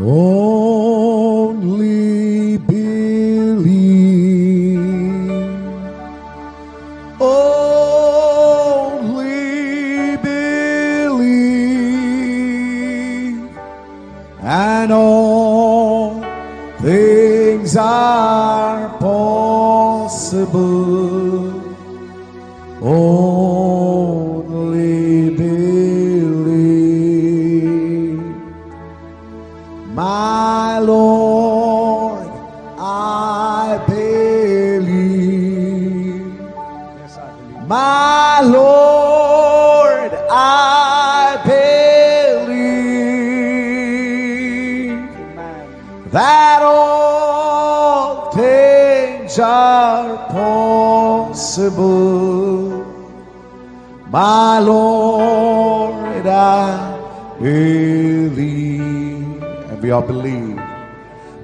Only believe. Only believe. And all things are possible. Only believe. My Lord, I believe. Yes, I believe. My Lord, I believe Amen. that all things are possible. My Lord, I believe. And we all believe.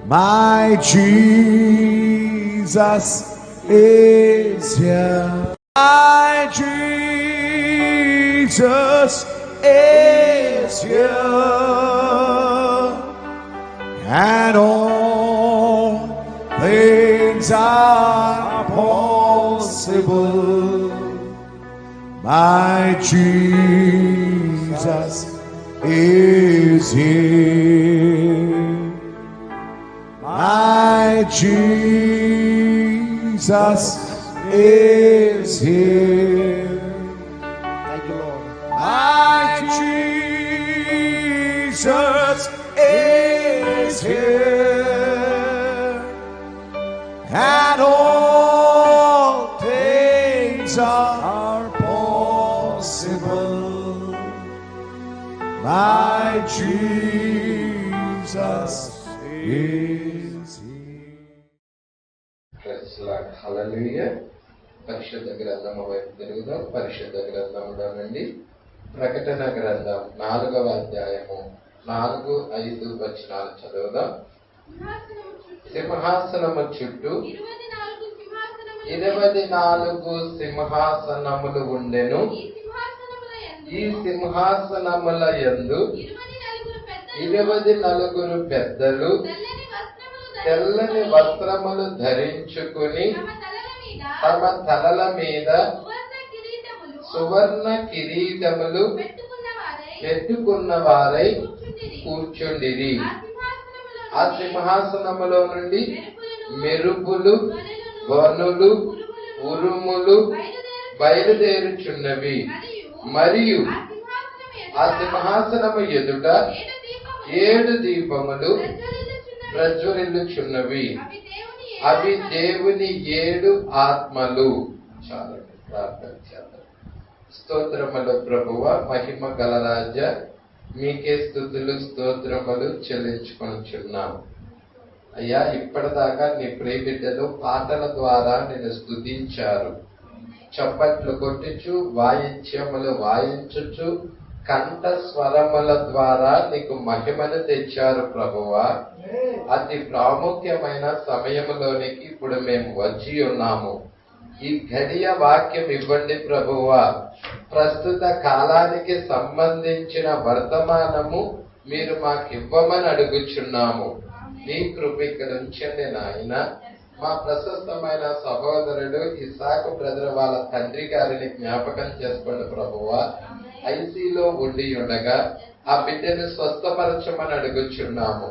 My Jesus is here. My Jesus is here. And all things are possible. My Jesus is here. My Jesus is here. Thank you, Lord. My Jesus is here. And all things are possible. My Jesus is here. Praise the Lord. Hallelujah. పరిశుద్ధ గ్రంథము వైపు తిరుగుదాం. పరిశుద్ధ గ్రంథములో నుండి ప్రకటన గ్రంథం 4వ అధ్యాయము 4, 5 వచనాలు చదువుదాం. సింహాసనము చుట్టూ 24 సింహాసనములు ఉండెను. ఈ సింహాసనముల యందు 24 పెద్దలు తెల్లని వస్త్రములు ధరించుకుని తమ తలల మీద సువర్ణ కిరీటములు పెట్టుకున్న వారై కూర్చుండిరి. ఆ సింహాసనములో నుండి మెరుపులు, ధ్వనులు, ఉరుములు బయలుదేరుచున్నవి. మరియు ఆ సింహాసనము ఎదుట 7 దీపములు ప్రజ్వలిల్లుచున్నవి. అవి దేవుని 7 ఆత్మలు. చాలా ప్రార్థన చేద్దాం. స్తోత్రములు ప్రభువా, మహిమ గల రాజా, మీకే స్తుతులు స్తోత్రములు చెల్లించుకొనుచున్నాం. అయ్యా, ఇప్పటిదాకా నీ ప్రియ బిడ్డలు పాటల ద్వారా నిన్ను స్తుతించారు. చప్పట్లు కొట్టుచు, వాయిద్యములు వాయించుచు, కంఠ స్వరముల ద్వారా నీకు మహిమను తెచ్చారు ప్రభువా. అతి ప్రాముఖ్యమైన సమయంలోనికి ఇప్పుడు మేము వచ్చి ఉన్నాము. ఈ ఘడియ వాక్యం ఇవ్వండి ప్రభువా. ప్రస్తుత కాలానికి సంబంధించిన వర్తమానము మీరు మాకు ఇవ్వమని అడుగుచున్నాము. నీ కృప ఇక్కడ ఉంచండి నాయన. మా ప్రశస్తమైన సహోదరుడు ఇసాకు బ్రదర్ వాళ్ళ తండ్రి గారిని జ్ఞాపకం చేసుకోండి ప్రభువా. ఐసీలో ఉండి ఉండగా ఆ బిడ్డను స్వస్థపరచమని అడుగుచున్నాము.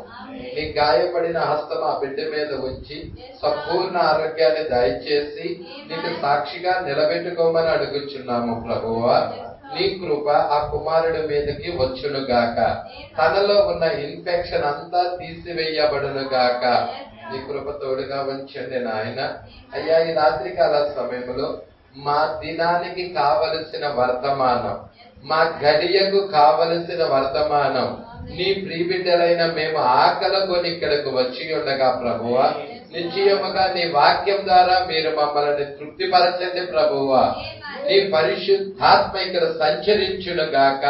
నీ గాయపడిన హస్తం ఆ బిడ్డ మీద ఉంచి సంపూర్ణ ఆరోగ్యాన్ని దయచేసి నీకు సాక్షిగా నిలబెట్టుకోమని అడుగుచున్నాము ప్రభువా. నీ కృప ఆ కుమారుడి మీదకి వచ్చును గాక. తనలో ఉన్న ఇన్ఫెక్షన్ అంతా తీసివేయబడును గాక. నీ కృప తోడుగా ఉంచండి నాయన. అయ్యా, ఈ రాత్రికాల సమయంలో మా దినానికి కావలసిన వర్తమానం, మా గడియకు కావలసిన వర్తమానం నీ ప్రియబిడ్డలైన మేము ఆకలికొని ఇక్కడకు వచ్చి ఉండగా ప్రభువా, నిశ్చయముగా నీ వాక్యం ద్వారా మీరు మమ్మల్ని తృప్తిపరచండి ప్రభువా. నీ పరిశుద్ధాత్మ ఇక్కడ సంచరించును గాక.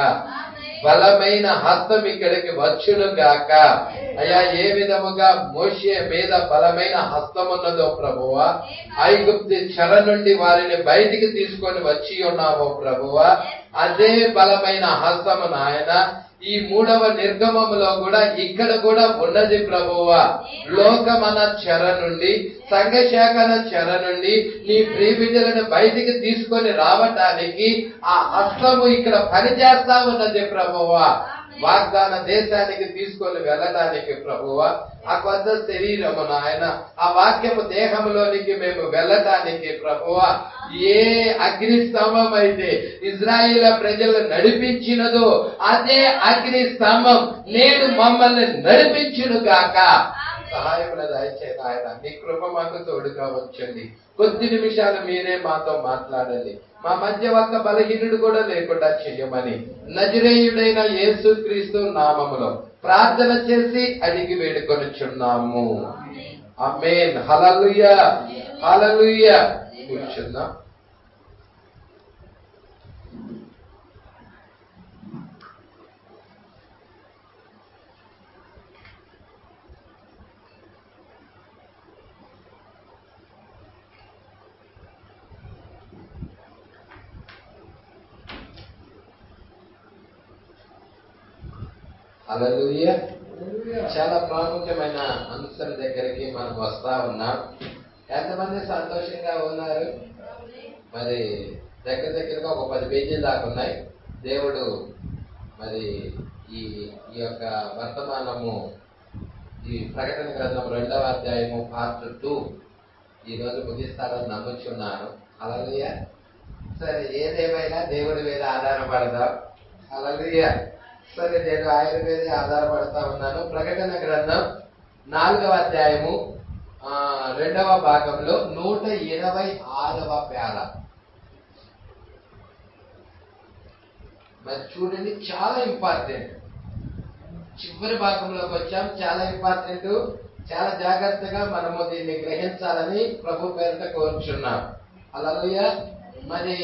బలమైన హస్తం ఇక్కడికి వచ్చును గాక. అయ్యా, ఏ విధముగా మోషే మీద బలమైన హస్తం ఉన్నదో ప్రభువా, ఐగుప్తు చెర నుండి వారిని బయటికి తీసుకొని వచ్చి ఉన్నామో ప్రభువా, అదే బలమైన హస్తము నాయన ఈ 3వ నిర్గమములో కూడా ఇక్కడ కూడా ఉన్నది ప్రభువా. లోకమన చెర నుండి, సంఘశాఖన చెర నుండి నీ ప్రియబిడ్డలను బయటికి తీసుకొని రావటానికి ఆ హస్తము ఇక్కడ పనిచేస్తా ఉన్నది ప్రభువా. వాగ్దాన దేశానికి తీసుకొని వెళ్ళడానికి ప్రభువా, ఆ కొత్త శరీరము నాయన, ఆ వాక్యము దేహంలోనికి మేము వెళ్ళటానికి ప్రభువా, ఏ అగ్ని స్తంభం అయితే ఇజ్రాయేల్ ప్రజలు నడిపించినదో అదే అగ్ని స్తంభం నేడు మమ్మల్ని నడిపించును గాక. సహాయముల దయచేసి ఆయన నీ కృప మాకు తోడుగా వచ్చండి. కొద్ది నిమిషాలు మీరే మాతో మాట్లాడండి. మా మధ్య ఒక్క బలహీనుడు కూడా లేకుండా చెయ్యమని నజరేయుడైన యేసుక్రీస్తు నామములో ప్రార్థన చేసి అడిగి వేడుకొనుచున్నాము. ఆమేన్. హల్లెలూయా, హల్లెలూయా. కూర్చుందాం. హల్లెలూయా. చాలా ప్రాముఖ్యమైన అంశం దగ్గరికి మనం వస్తా ఉన్నాం. ఎంతమంది సంతోషంగా ఉన్నారు? మరి దగ్గరగా ఒక 10 పేజీలు దాకా ఉన్నాయి. దేవుడు మరి ఈ యొక్క వర్తమానము, ఈ ప్రకటన గ్రంథం 2వ అధ్యాయము పార్ట్ 2 ఈ రోజు ముగిస్తారని నమ్ముచున్నాను. హల్లెలూయా. సరే, ఏదేమైనా దేవుడి మీద ఆధారపడదాం. హల్లెలూయా. సరే, నేను ఆయన మీద ఆధారపడతా ఉన్నాను. ప్రకటన గ్రంథం 4వ అధ్యాయము 2వ భాగంలో 126వ పేర. మరి చూడండి, చాలా ఇంపార్టెంట్. చివరి భాగంలోకి వచ్చాం. చాలా ఇంపార్టెంట్. చాలా జాగ్రత్తగా మనము దీన్ని గ్రహించాలని ప్రభు పేరుతో కోరుచున్నాం. హల్లెలూయా. మరి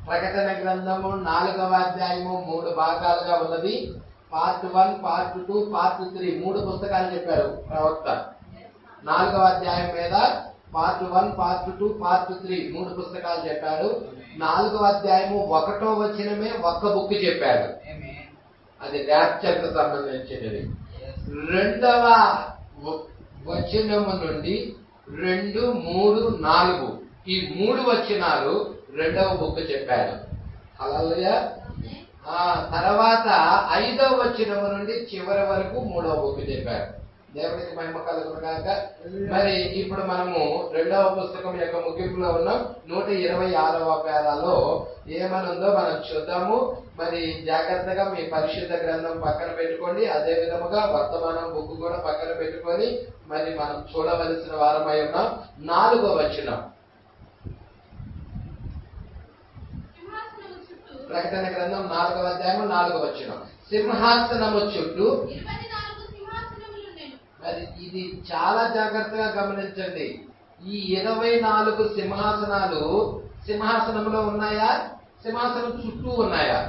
ప్రకటన గ్రంథము 4వ అధ్యాయము 3 భాగాలుగా ఉన్నది. పార్ట్ 1, పార్ట్ 2, పార్ట్ 3 3 పుస్తకాలు చెప్పారు ప్రవక్త. 4వ అధ్యాయం మీద పార్ట్ 1, పార్ట్ 2, పార్ట్ 3 3 పుస్తకాలు చెప్పాడు. 4వ అధ్యాయము 1వ వచనమే ఒక్క బుక్ చెప్పాడు. అది ర్యాప్చర్ కు సంబంధించినది. 2వ వచనము నుండి 2, 3, 4 ఈ 3 వచనాలు 2వ బుక్ చెప్పాడు. హల్లెలూయా. తర్వాత 5వ వచనము నుండి చివరి వరకు 3వ బుక్ చెప్పాడు. దేవునికి మహిమ కలుగును గాక. మరి ఇప్పుడు మనము 2వ పుస్తకం యొక్క ముగింపులో ఉన్నాం. 126వ పేరాలో ఏమనుందో మనం చూద్దాము. మరి జాగ్రత్తగా మీ పరిశుద్ధ గ్రంథం పక్కన పెట్టుకోండి. అదే విధముగా వర్తమానం బుక్ కూడా పక్కన పెట్టుకొని మరి మనం చూడవలసిన వారమై ఉన్నాం. 4వ వచనం, ప్రకటన గ్రంథం 4వ అధ్యాయం 4వ వచనం. సింహాసనము చుట్టూ, మరి ఇది చాలా జాగ్రత్తగా గమనించండి. ఈ 24 సింహాసనాలు సింహాసనంలో ఉన్నాయా? సింహాసనం చుట్టూ ఉన్నాయా?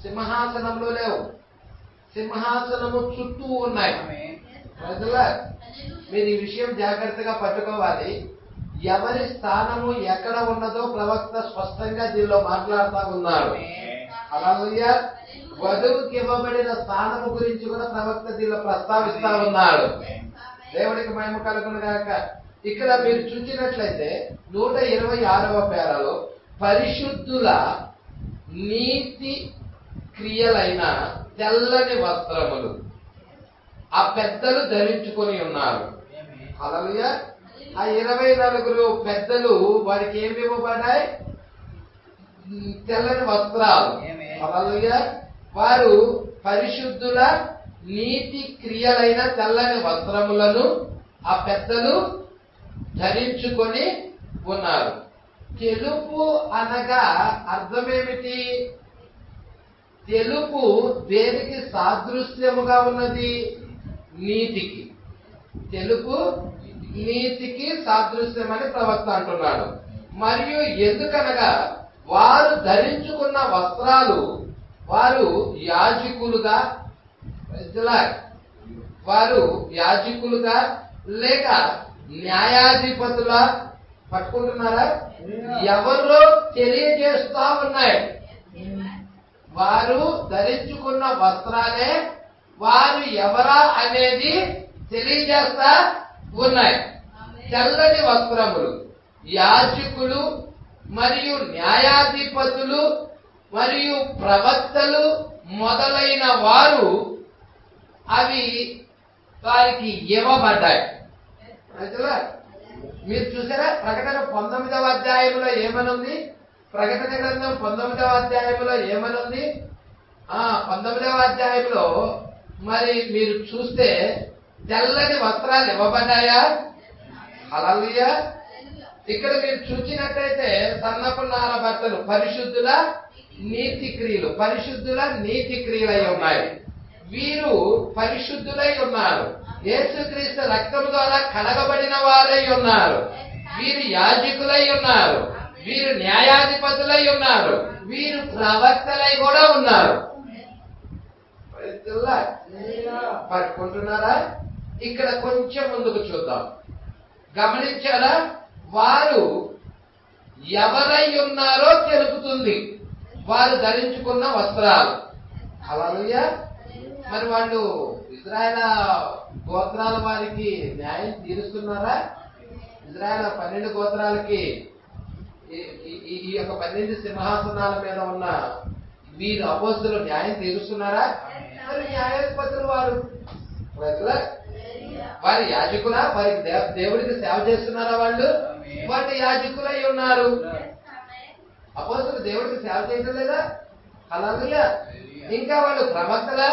సింహాసనంలో లేవు, సింహాసనము చుట్టూ ఉన్నాయి. మీరు ఈ విషయం జాగ్రత్తగా పట్టుకోవాలి. ఎవరి స్థానము ఎక్కడ ఉన్నదో ప్రవక్త స్పష్టంగా దీనిలో మాట్లాడుతూ ఉన్నారు. హల్లెలూయా. వధువుకి ఇవ్వబడిన స్థానము గురించి కూడా ప్రవక్త దీనిలో ప్రస్తావిస్తా ఉన్నాడు. దేవుడికి మహిమ కలుగును గాక. ఇక్కడ మీరు చూసినట్లయితే 126వ పేరాలో పరిశుద్ధుల నీతి క్రియలైన తెల్లని వస్త్రములు ఆ పెద్దలు ధరించుకొని ఉన్నారు. హల్లెలూయా. ఆ 24 పెద్దలు వారికి ఏమి ఇవ్వబడ్డాయి? తెల్లని వస్త్రాలు. హల్లెలూయా. వారు పరిశుద్ధుల నీతి క్రియలైన తెల్లని వస్త్రములను ఆ పెద్దలు ధరించుకొని ఉన్నారు. తెలుపు అనగా అర్థమేమిటి? తెలుపు దేనికి సాదృశ్యముగా ఉన్నది? నీతికి. తెలుపు నీతికి సాదృశ్యమని ప్రవక్త అంటున్నాడు. మరియు ఎందుకనగా వారు ధరించుకున్న వస్త్రాలు, వారు యాజకులుగా లేక న్యాయాధిపతుల పట్టుకుంటున్నారా? ఎవరో తెలియజేస్తా ఉన్నాయి. వారు ధరించుకున్న వస్త్రాలే వారు ఎవరా అనేది తెలియజేస్తా ఉన్నాయి. తెల్లని వస్త్రములు యాజకులు మరియు న్యాయాధిపతులు మరియు ప్రవక్తలు మొదలైన వారు అవి వారికి ఇవ్వబడ్డాయి. మీరు చూసారా ప్రకటన 19వ అధ్యాయంలో ఏమనుంది? ప్రకటన గ్రంథం 19వ అధ్యాయంలో ఏమనుంది? 19వ అధ్యాయంలో మరి మీరు చూస్తే తెల్లని వస్త్రాలు ఇవ్వబడ్డాయా? హల్లెలూయా. ఇక్కడ మీరు చూసినట్టయితే సన్నపు నార బట్టలు పరిశుద్ధుల నీతి క్రియలు, పరిశుద్ధుల నీతి క్రియలై ఉన్నాయి. వీరు పరిశుద్ధులై ఉన్నారు. యేసుక్రీస్తు రక్తము ద్వారా కడగబడిన వారై ఉన్నారు. వీరు యాజకులై ఉన్నారు. వీరు న్యాయాధిపతులై ఉన్నారు. వీరు ప్రవక్తలై కూడా ఉన్నారు. పట్టుకుంటున్నారా? ఇక్కడ కొంచెం ముందుకు చూద్దాం. గమనించారా? వారు ఎవరై ఉన్నారో తెలుపుతుంది వారు ధరించుకున్న వస్త్రాలు. హల్లెలూయా. మరి వాళ్ళు ఇశ్రాయేలు గోత్రాల వారికి న్యాయం తీరుస్తున్నారా? ఇశ్రాయేలు 12 గోత్రాలకి ఈ యొక్క 12 సింహాసనాల మీద ఉన్న వీరు అపోస్తులు న్యాయం తీరుస్తున్నారా? మరి న్యాయాధిపతులు వారు వారి యాజకులా? వారికి దేవుడికి సేవ చేస్తున్నారా? వాళ్ళు యాజకులై ఉన్నారు. అపోస్తులు దేవుడికి సేవ చేయడం లేదా? హల్లెలూయా. ఇంకా వాళ్ళు ప్రవక్తలా?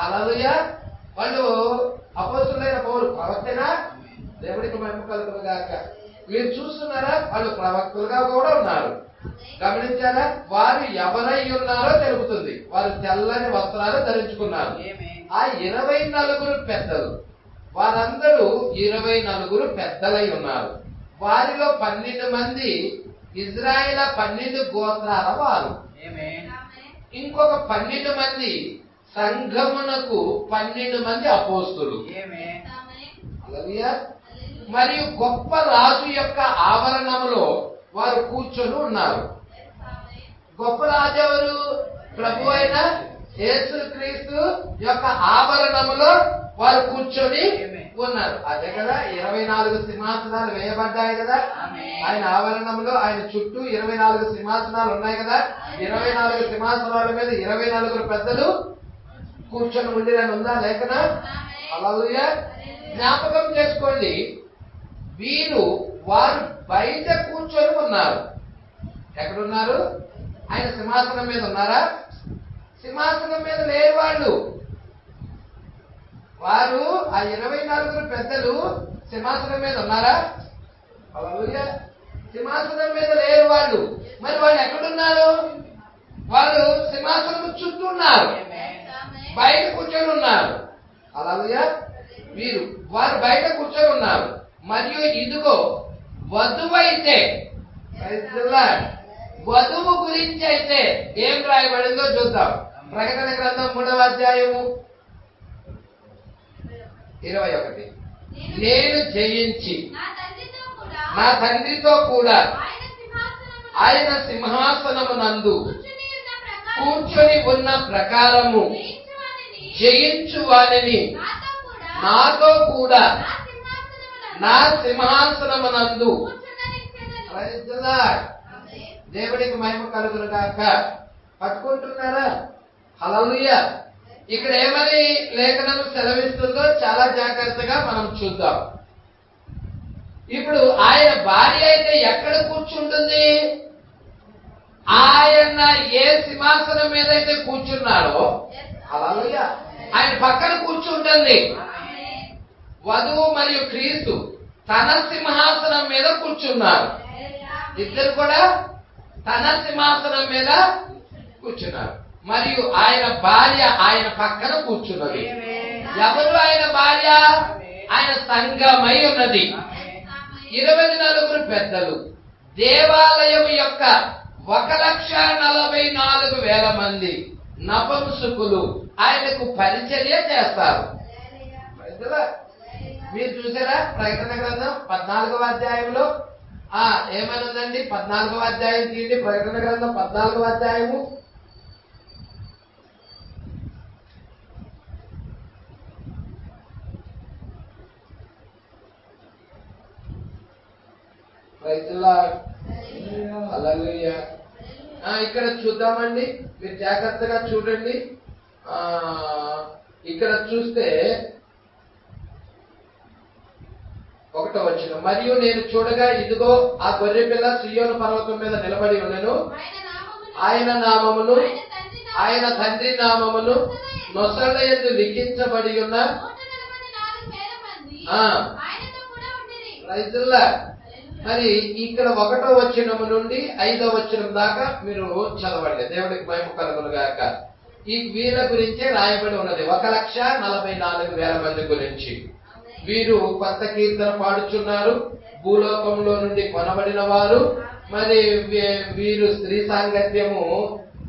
హల్లెలూయా. వాళ్ళు అపోస్తులైన పౌలు ప్రవక్తనా? దేవుడికి మహిమ కలుగును గాక. మీరు చూస్తున్నారా? వాళ్ళు ప్రవక్తలుగా కూడా ఉన్నారు. గమనించారా? వారు ఎవరై ఉన్నారో తెలుపుతుంది. వారు తెల్లని వస్త్రాలు ధరించుకున్నారు. ఆ 24 పెద్దలు వారందరూ 24 పెద్దలై ఉన్నారు. వారిలో 12 మంది ఇజ్రాయేల్ 12 గోత్రాల వారు. ఇంకొక 12 మంది సంఘమునకు 12 మంది అపోస్తులు. హల్లెలూయా. మరియు గొప్ప రాజు యొక్క ఆవరణములో వారు కూర్చొని ఉన్నారు. గొప్ప రాజు ఎవరు? ప్రభు అయిన యేసుక్రీస్తు యొక్క ఆవరణములో వారు కూర్చొని ఉన్నారు. అదే కదా 24 సింహాసనాలు వేయబడ్డాయి కదా ఆయన ఆవరణంలో. ఆయన చుట్టూ 24 సింహాసనాలు ఉన్నాయి కదా. 24 సింహాసనాల మీద 24 పెద్దలు కూర్చొని ఉండిరని ఉందా లేఖన? హల్లెలూయా. జ్ఞాపకం చేసుకోండి, వారు బయట కూర్చొని ఉన్నారు. ఎక్కడున్నారు? ఆయన సింహాసనం మీద ఉన్నారా? సింహాసనం మీద లేరు వాళ్ళు. వారు ఆ 24 పెద్దలు సింహాసనం మీద ఉన్నారా? హల్లెలూయా. సింహాసనం మీద లేరు వాళ్ళు. మరి వాళ్ళు ఎక్కడున్నారు? వాళ్ళు సింహాసనం చుట్టూ ఉన్నారు, బయట కూర్చొని ఉన్నారు. హల్లెలూయా. వారు బయట కూర్చొని ఉన్నారు. మరియు ఇదిగో వధువైతే, వధువు గురించి అయితే ఏం రాయబడిందో చూద్దాం. ప్రకటన గ్రంథం 3వ అధ్యాయము 21. నేను జయించి నా తండ్రితో కూడా ఆయన సింహాసనమునందు కూర్చొని ఉన్న ప్రకారము జయించు వానిని నాతో కూడా నా సింహాసనమునందు. దేవుడికి మహిమ కలుగును గాక. పట్టుకుంటున్నారా? హల్లెలూయా. ఇక్కడ ఏమని లేఖనం సెలవిస్తుందో చాలా జాగ్రత్తగా మనం చూద్దాం. ఇప్పుడు ఆయన భార్య అయితే ఎక్కడ కూర్చుంటుంది? ఆయన ఏ సింహాసనం మీద అయితే కూర్చున్నారో హల్లెలూయా ఆయన పక్కన కూర్చుంటుంది. వధువు మరియు క్రీస్తు తన సింహాసనం మీద కూర్చున్నారు. ఇద్దరు కూడా తన సింహాసనం మీద కూర్చున్నారు. మరియు ఆయన భార్య ఆయన పక్కన కూర్చున్నది. ఎవరు ఆయన భార్య? ఆయన సంఘమై ఉన్నది. 24 పెద్దలు దేవాలయం యొక్క 1,44,000 మంది నపుంసకులు ఆయనకు పరిచర్య చేస్తారు. మీరు చూసారా? ప్రకటన గ్రంథం 14వ అధ్యాయంలో ఏమనుందండి? 14వ అధ్యాయం తీయండి. ప్రకటన గ్రంథం 14వ అధ్యాయము హల్లెలూయా. ఇక్కడ చూద్దామండి, మీరు జాగ్రత్తగా చూడండి. ఇక్కడ చూస్తే 1వ వచనం, మరియు నేను చూడగా ఇదిగో ఆ గొర్రె పిల్ల సియోను పర్వతం మీద నిలబడి ఉండెను. ఆయన నామమును ఆయన తండ్రి నామమును నొసళ్ళ యందు లిఖించబడి ఉన్న రైతుల్లా. మరి ఇక్కడ 1వ వచనము నుండి 5వ వచనం దాకా మీరు చదవండి. దేవుడికి మహిమ కలుగును గాక. ఈ వీళ్ళ గురించే రాయబడి ఉన్నది. 1,44,000 మంది గురించి. వీరు కొత్త కీర్తన పాడుచున్నారు, భూలోకంలో నుండి కొనబడిన వారు. మరి వీరు స్త్రీ సాంగత్యము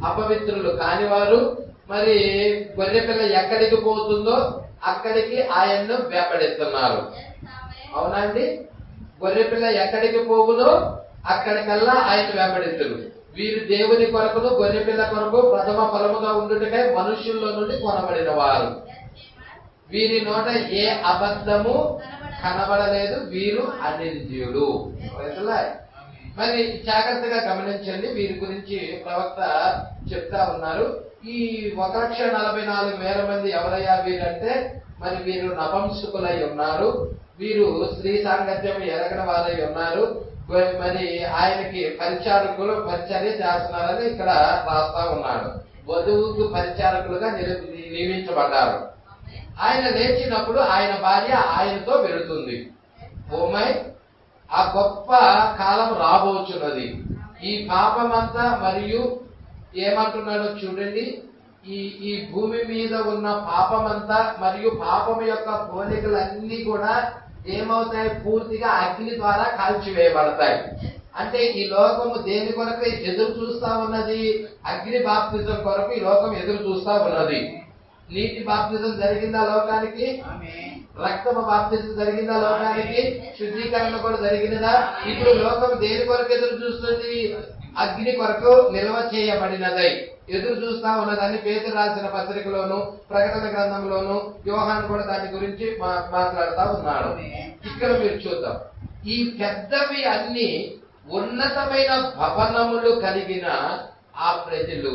అపవిత్రులు కానివారు. మరి గొర్రెపిల్ల ఎక్కడికి పోతుందో అక్కడికి ఆయన్ను వేపడెత్తున్నారు. అవునండి, గొర్రెపిల్ల ఎక్కడికి పోవునో అక్కడికల్లా ఆయన వేపడెత్తురు. వీరు దేవుని కొరకును గొర్రెపిల్ల కొరకు ప్రథమ ఫలముగా ఉండుటకై మనుష్యుల్లో నుండి కొనబడిన వారు. వీరి నోట ఏ అబద్ధము కనబడలేదు, వీరు అనిర్జీవులు. మరి జాగ్రత్తగా గమనించండి, వీరి గురించి ప్రవక్త చెప్తా ఉన్నారు. ఈ 1,44,000 మంది ఎవరయ్యా వీరంటే, మరి వీరు నపుంసకులై ఉన్నారు, వీరు స్త్రీ సాంగత్యం ఎరగని వారై ఉన్నారు. మరి ఆయనకి పరిచారకులు పరిచర్య చేస్తున్నారని ఇక్కడ రాస్తా ఉన్నాడు. వధువుకు పరిచారకులుగా నియమించబడ్డారు. ఆయన లేచినప్పుడు ఆయన భార్య ఆయనతో వెళుతుంది. ఓమై, ఆ గొప్ప కాలం రాబోచున్నది. ఈ పాపమంతా మరియు ఏమంటున్నాడో చూడండి. ఈ భూమి మీద ఉన్న పాపమంతా మరియు పాపం యొక్క పోలికలన్నీ కూడా ఏమవుతాయి? పూర్తిగా అగ్ని ద్వారా కాల్చివేయబడతాయి. అంటే ఈ లోకము దేని కొరకు ఎదురు చూస్తా ఉన్నది? అగ్ని బాప్తిజం కొరకు ఈ లోకం ఎదురు చూస్తా ఉన్నది. నీటి బాప్తిజం జరిగిందా లోకానికి? రక్తము బాప్తిజం జరిగిందా లోకానికి? శుద్ధీకరణ కూడా జరిగినదా? ఇప్పుడు లోకం దేని కొరకు ఎదురు చూస్తుంది? అగ్ని కొరకు నిల్వ చేయబడినదై ఎదురు చూస్తా ఉన్నదాన్ని పేతురు రాసిన పత్రికలోను ప్రకటన గ్రంథంలోను యోహాను కూడా దాని గురించి మాట్లాడుతా ఉన్నాడు. ఇక్కడ మీరు చూద్దాం, ఈ పెద్దవి అన్ని ఉన్నతమైన భవనములు కలిగిన ఆ ప్రజలు.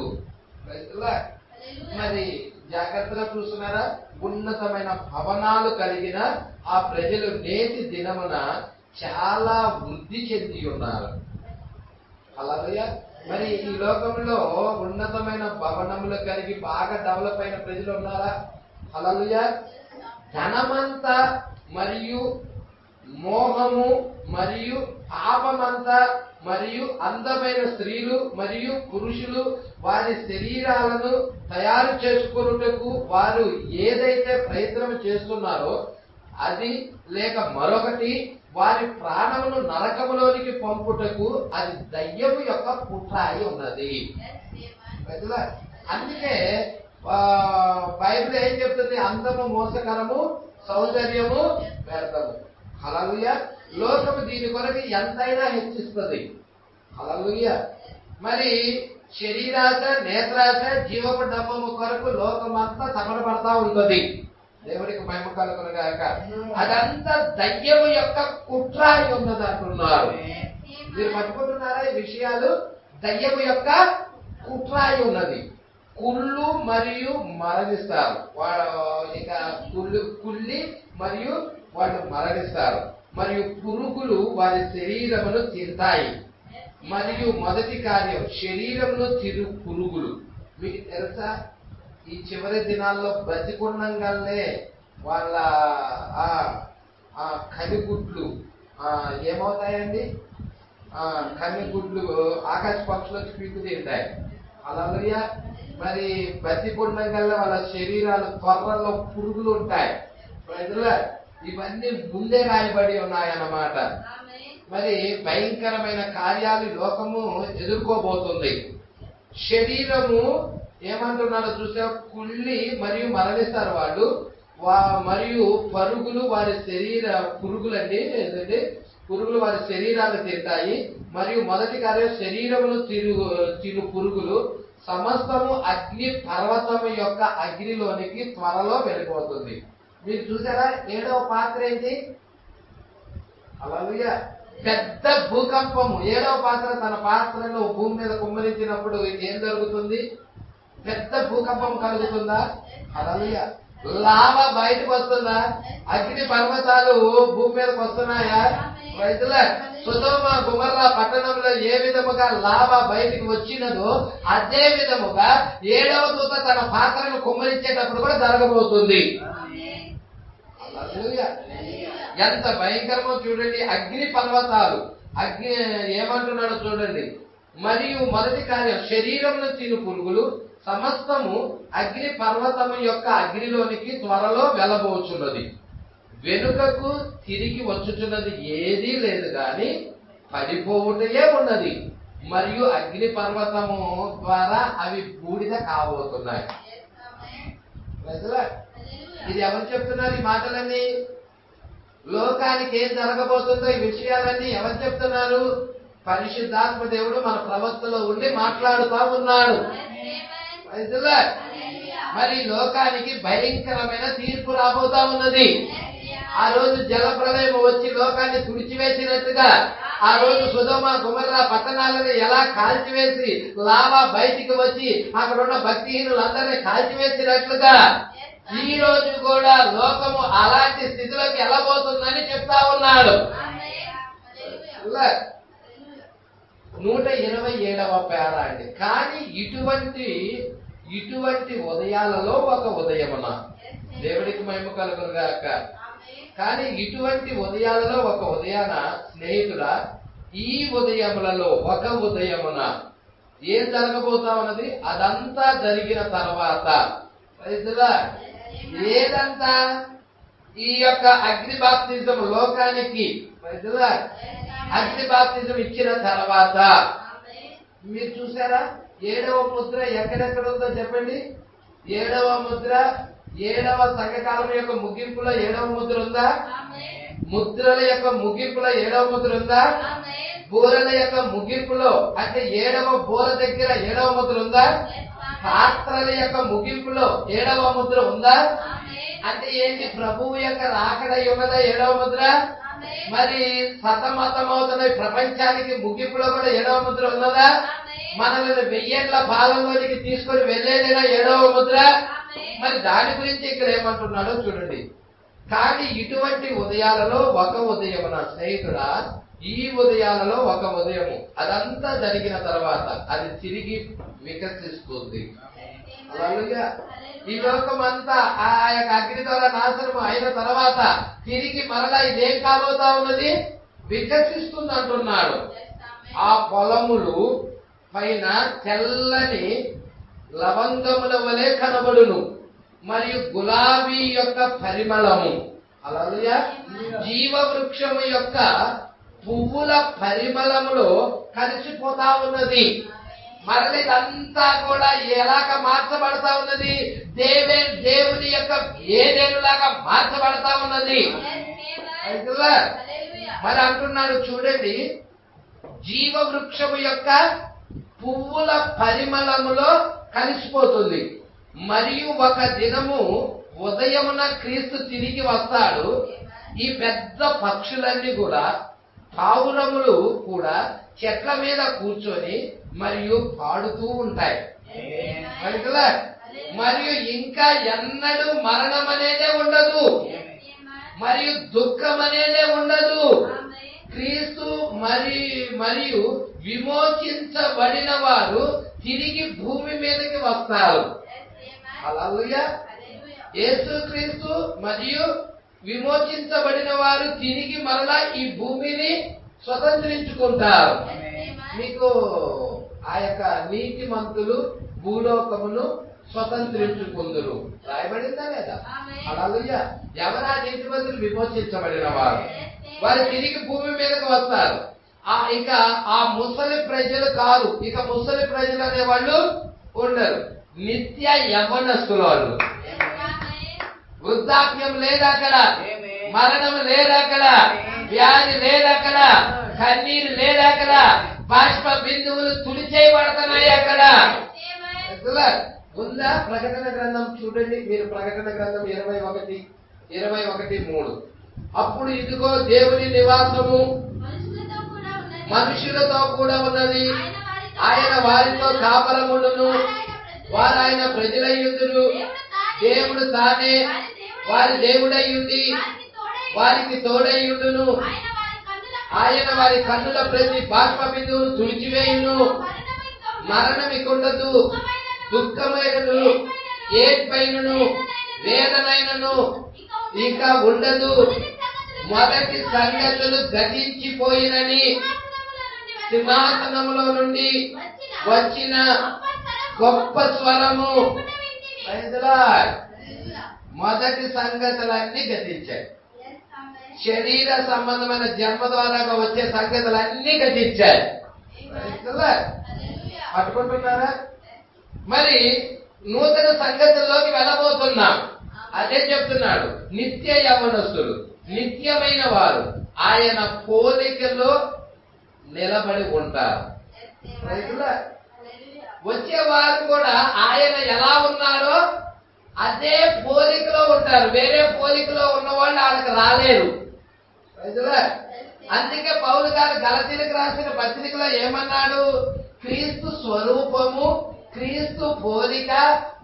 మరి జాగ్రత్తగా చూస్తున్నారా? ఉన్నతమైన భవనాలు కలిగిన ఆ ప్రజలు నేటి దినమున చాలా వృద్ధి చెంది ఉన్నారు. హల్లెలూయా. మరి ఈ లోకంలో ఉన్నతమైన భవనములు కలిగి బాగా డెవలప్ అయిన ప్రజలు ఉన్నారా? హల్లెలూయా. ధనమంతా మరియు మోహము మరియు పాపమంతా మరియు అందమైన స్త్రీలు మరియు పురుషులు వారి శరీరాలను తయారు చేసుకొనుటకు వారు ఏదైతే ప్రయత్నం చేస్తున్నారో అది లేక మరొకటి వారి ప్రాణమును నరకములోనికి పంపుటకు అది దయ్యము యొక్క కుట్ర అయి ఉన్నది. అందుకే బైబిల్ ఏం చెప్తుంది? అందము మోసకరము, సౌందర్యము వ్యర్థము. హల్లెలూయా. లోకము దీని కొరకు ఎంతైనా హెచ్చిస్తుంది. హల్లెలూయా. మరి శరీరాశ, నేత్రాశ, జీవపు డబ్బము కొరకు లోకమంతా తగలబడతా ఉంటుంది. దేవుడికి మహిమ కలుగును గాక. అదంతా దయ్యము యొక్క కుట్ర అయి ఉన్నది అంటున్నారు. మీరు పట్టుకుంటున్నారా ఈ విషయాలు? దయ్యము యొక్క కుట్ర అయి ఉన్నది. కుళ్ళు మరియు మరణిస్తారు. ఇక కుళ్ళి మరియు వాళ్ళు మరణిస్తారు. మరియు పురుగులు వారి శరీరమును తింటాయి. మరియు మొదటి కార్యం శరీరంలో తిరు పురుగులు. మీకు తెలుసా? ఈ చివరి దినాల్లో బతికుండంగానే వాళ్ళ కనిగుడ్లు ఏమవుతాయండి? కనిగుడ్లు ఆకాశ పక్షులు వచ్చి పీకు తింటాయి. హల్లెలూయా. మరి బతికుండంగానే వాళ్ళ శరీరాలు త్వరలో పురుగులు ఉంటాయి. ఇవన్నీ ముందే రాయబడి ఉన్నాయన్నమాట. మరి భయంకరమైన కార్యాలు లోకము ఎదుర్కోబోతుంది. శరీరము ఏమంటున్నారో చూసా? కుళ్ళి మరియు మరణిస్తారు వాళ్ళు. మరియు పరుగులు వారి పురుగులండి, ఏంటంటే పురుగులు వారి శరీరాలు తింటాయి. మరియు మొదటి కార్యం శరీరమును తిను పురుగులు. సమస్తము అగ్ని పర్వతము యొక్క అగ్నిలోనికి త్వరలో వెళ్ళిపోతుంది. మీరు చూసారా? 7వ పాత్ర ఏంటి? హల్లెలూయా. పెద్ద భూకంపము 7వ పాత్ర తన పాత్రను భూమి మీద కుమ్మరించినప్పుడు ఏం జరుగుతుంది? పెద్ద భూకంపం కలుగుతుందా? హల్లెలూయా. లావా బయటకు వస్తుందా? అగ్ని పర్వతాలు భూమి మీదకి వస్తున్నాయా? రైతుల సొదొమ గొమొర్రా పట్టణంలో ఏ విధముగా లావా బయటికి వచ్చినదో అదే విధముగా 7వ దూత తన పాత్రను కుమ్మరించేటప్పుడు కూడా జరగబోతుంది. హల్లెలూయా. ఎంత భయంకరమో చూడండి. అగ్ని పర్వతాలు అగ్ని ఏమంటున్నాడో చూడండి. మరియు మొదటి కార్యం, శరీరంలో తిను పురుగులు సమస్తము అగ్ని పర్వతము యొక్క అగ్నిలోనికి త్వరలో వెళ్ళబోచున్నది. వెనుకకు తిరిగి వచ్చుచున్నది ఏదీ లేదు గాని పడిపోవుటయే ఉన్నది. మరియు అగ్ని పర్వతము ద్వారా అవి బూడిద కాబోతున్నాయి. ఇది ఎవరు చెప్తున్నారు ఈ మాటలన్నీ? లోకానికి ఏం జరగబోతుందో ఈ విషయాలన్నీ ఎవరు చెప్తున్నారు? పరిశుద్ధాత్మ దేవుడు మన ప్రవక్తలో ఉండి మాట్లాడుతూ ఉన్నాడు. మరి లోకానికి భయంకరమైన తీర్పు రాబోతా ఉన్నది. ఆ రోజు జల ప్రళయం వచ్చి లోకాన్ని తుడిచివేసినట్టుగా, ఆ రోజు సొదొమ గొమొర్రా పట్టణాలను ఎలా కాల్చివేసి లావా బయటికి వచ్చి అక్కడ ఉన్న భక్తిహీనులందరినీ కాల్చివేసినట్లుగా ఈ రోజు కూడా లోకము అలాంటి స్థితిలోకి వెళ్ళబోతుందని చెప్తా ఉన్నాడు. 127వ పేర అండి. కానీ ఇటువంటి ఉదయాలలో ఒక ఉదయమున, దేవుడికి మహిమ కలుగును గాక. కానీ ఇటువంటి ఉదయాలలో ఒక ఉదయాన స్నేహితుడా, ఈ ఉదయములలో ఒక ఉదయమున ఏం జరగబోతా ఉన్నది? అదంతా జరిగిన తర్వాత ఏదంతా ఈ యొక్క అగ్ని బాప్తిజం లోకానికి అగ్ని బాప్తిజం ఇచ్చిన తర్వాత మీరు చూసారా? 7వ ముద్ర ఎక్కడెక్కడ ఉందో చెప్పండి. 7వ ముద్ర 7వ సంఘకాలం యొక్క ముగింపులో 7వ ముద్ర ఉందా? ముద్రల యొక్క ముగింపులో 7వ ముద్ర ఉందా? బూరల యొక్క ముగింపులో అంటే 7వ బూర దగ్గర 7వ ముద్ర ఉందా? పాత్రల యొక్క ముగింపులో 7వ ముద్ర ఉందా? అంటే ఏంటి? ప్రభువు యొక్క రాకడ ఉన్నదా 7వ ముద్ర? మరి సతమతమవుతున్న ప్రపంచానికి ముగింపులో కూడా 7వ ముద్ర ఉన్నదా? మనల్ని 1000 ఏళ్ల పాలనలోనికి తీసుకొని వెళ్ళేదేనా 7వ ముద్ర? మరి దాని గురించి ఇక్కడ ఏమంటున్నాడో చూడండి. కానీ ఇటువంటి ఉదయాలలో ఒక ఉదయము నా స్నేహితుడా, ఈ ఉదయాలలో ఒక ఉదయము అదంతా జరిగిన తర్వాత అది తిరిగి వికసిస్తుంది. హల్లెలూయా. ఈ లోకం అంతా ఆ యొక్క అగ్ని ద్వారా నాశనం అయిన తర్వాత తిరిగి మరలా ఇదేం కాబోతా ఉన్నది? వికసిస్తుంది అంటున్నాడు. ఆ పొలములు పైన తెల్లని లవంగముల వలె కనబడును, మరియు గులాబీ యొక్క పరిమళము. హల్లెలూయా. జీవ వృక్షము యొక్క పువ్వుల పరిమళములో కలిసిపోతా ఉన్నది. మరలి ఇదంతా కూడా ఎలాగ మార్చబడతా ఉన్నది? దేవుని యొక్క ఏదేనులాగా మార్చబడతా ఉన్నది. మరి అంటున్నాడు చూడండి, జీవ వృక్షము యొక్క పువ్వుల పరిమళములో కలిసిపోతుంది. మరియు ఒక దినము ఉదయమున క్రీస్తు తిరిగి వస్తాడు. ఈ పెద్ద పక్షులన్నీ కూడా, పావురములు కూడా చెట్ల మీద కూర్చొని మరియు పాడుతూ ఉంటాయి. మరియు ఇంకా ఎన్నడూ మరణం అనేదే ఉండదు, మరియు దుఃఖం అనేదే ఉండదు. క్రీస్తు మరియు విమోచించబడిన వారు తిరిగి భూమి మీదకి వస్తారు. హల్లెలూయా. యేసుక్రీస్తు మరియు విమోచించబడిన వారు తిరిగి మరలా ఈ భూమిని స్వతంత్రించుకుంటారు. మీకు ఆ యొక్క నీతిమంతులు భూలోకమును స్వతంత్రించుకుందురు రాయబడిందా లేదా? హల్లెలూయా. ఎవరు ఆ నీతిమంతులు? విమోచించబడిన వారు. వారు తిరిగి భూమి మీదకి వస్తారు. ఇక ఆ ముసలి ప్రజలు కాదు, ఇక ముసలి ప్రజలు అనే వాళ్ళు ఉండరు. నిత్య యవ్వనస్తుల వాళ్ళు. వృద్ధాప్యం లేదు అక్కడ, మరణం లేదు అక్కడ, వ్యాధి లేదు అక్కడ, కన్నీరు లేదు అక్కడ, బాష్ప బిందువులు తుడిచేయబడుతున్నాయి అక్కడ. ఉందా? ప్రకటన గ్రంథం చూడండి మీరు. ప్రకటన గ్రంథం 21:3. అప్పుడు ఇదిగో దేవుని నివాసము మనుషులతో కూడా ఉన్నది. ఆయన వారితో కాపరముండును, వారు ఆయన ప్రజలయ్యుందురు. దేవుడు తానే వారి దేవుడయ్యుండి వారికి తోడయ్యుండును. ఆయన వారి కన్నుల ప్రతి బాష్ప బిందువును తుడిచివేయును. మరణం ఇకుండదు, దుఃఖమైనను, ఏడ్పైనను, వేదనైనను ఇక ఉండదు. మొదటి సంగతులు గతించిపోయినని సింహాసనములో నుండి వచ్చిన గొప్ప స్వరము. మొదటి సంగతులన్నీ గతించాయి. శరీర సంబంధమైన జన్మ ద్వారా వచ్చే సంగతులన్నీ గతించాయి. పట్టుకుంటున్నారా? మరి నూతన సంగతుల్లోకి వెళ్ళబోతున్నాం. అదే చెప్తున్నాడు, నిత్య యవ్వనస్తులు, నిత్యమైన వారు ఆయన పోలికలో నిలబడి ఉంటారు. వచ్చేవారు కూడా ఆయన ఎలా ఉన్నారో అదే పోలికలో ఉంటారు. వేరే పోలికలో ఉన్న వాళ్ళు వాళ్ళకి రాలేరు. అందుకే పౌలు గారు గలతీలకు రాసిన పత్రికలో ఏమన్నాడు? క్రీస్తు స్వరూపము, క్రీస్తు పోలిక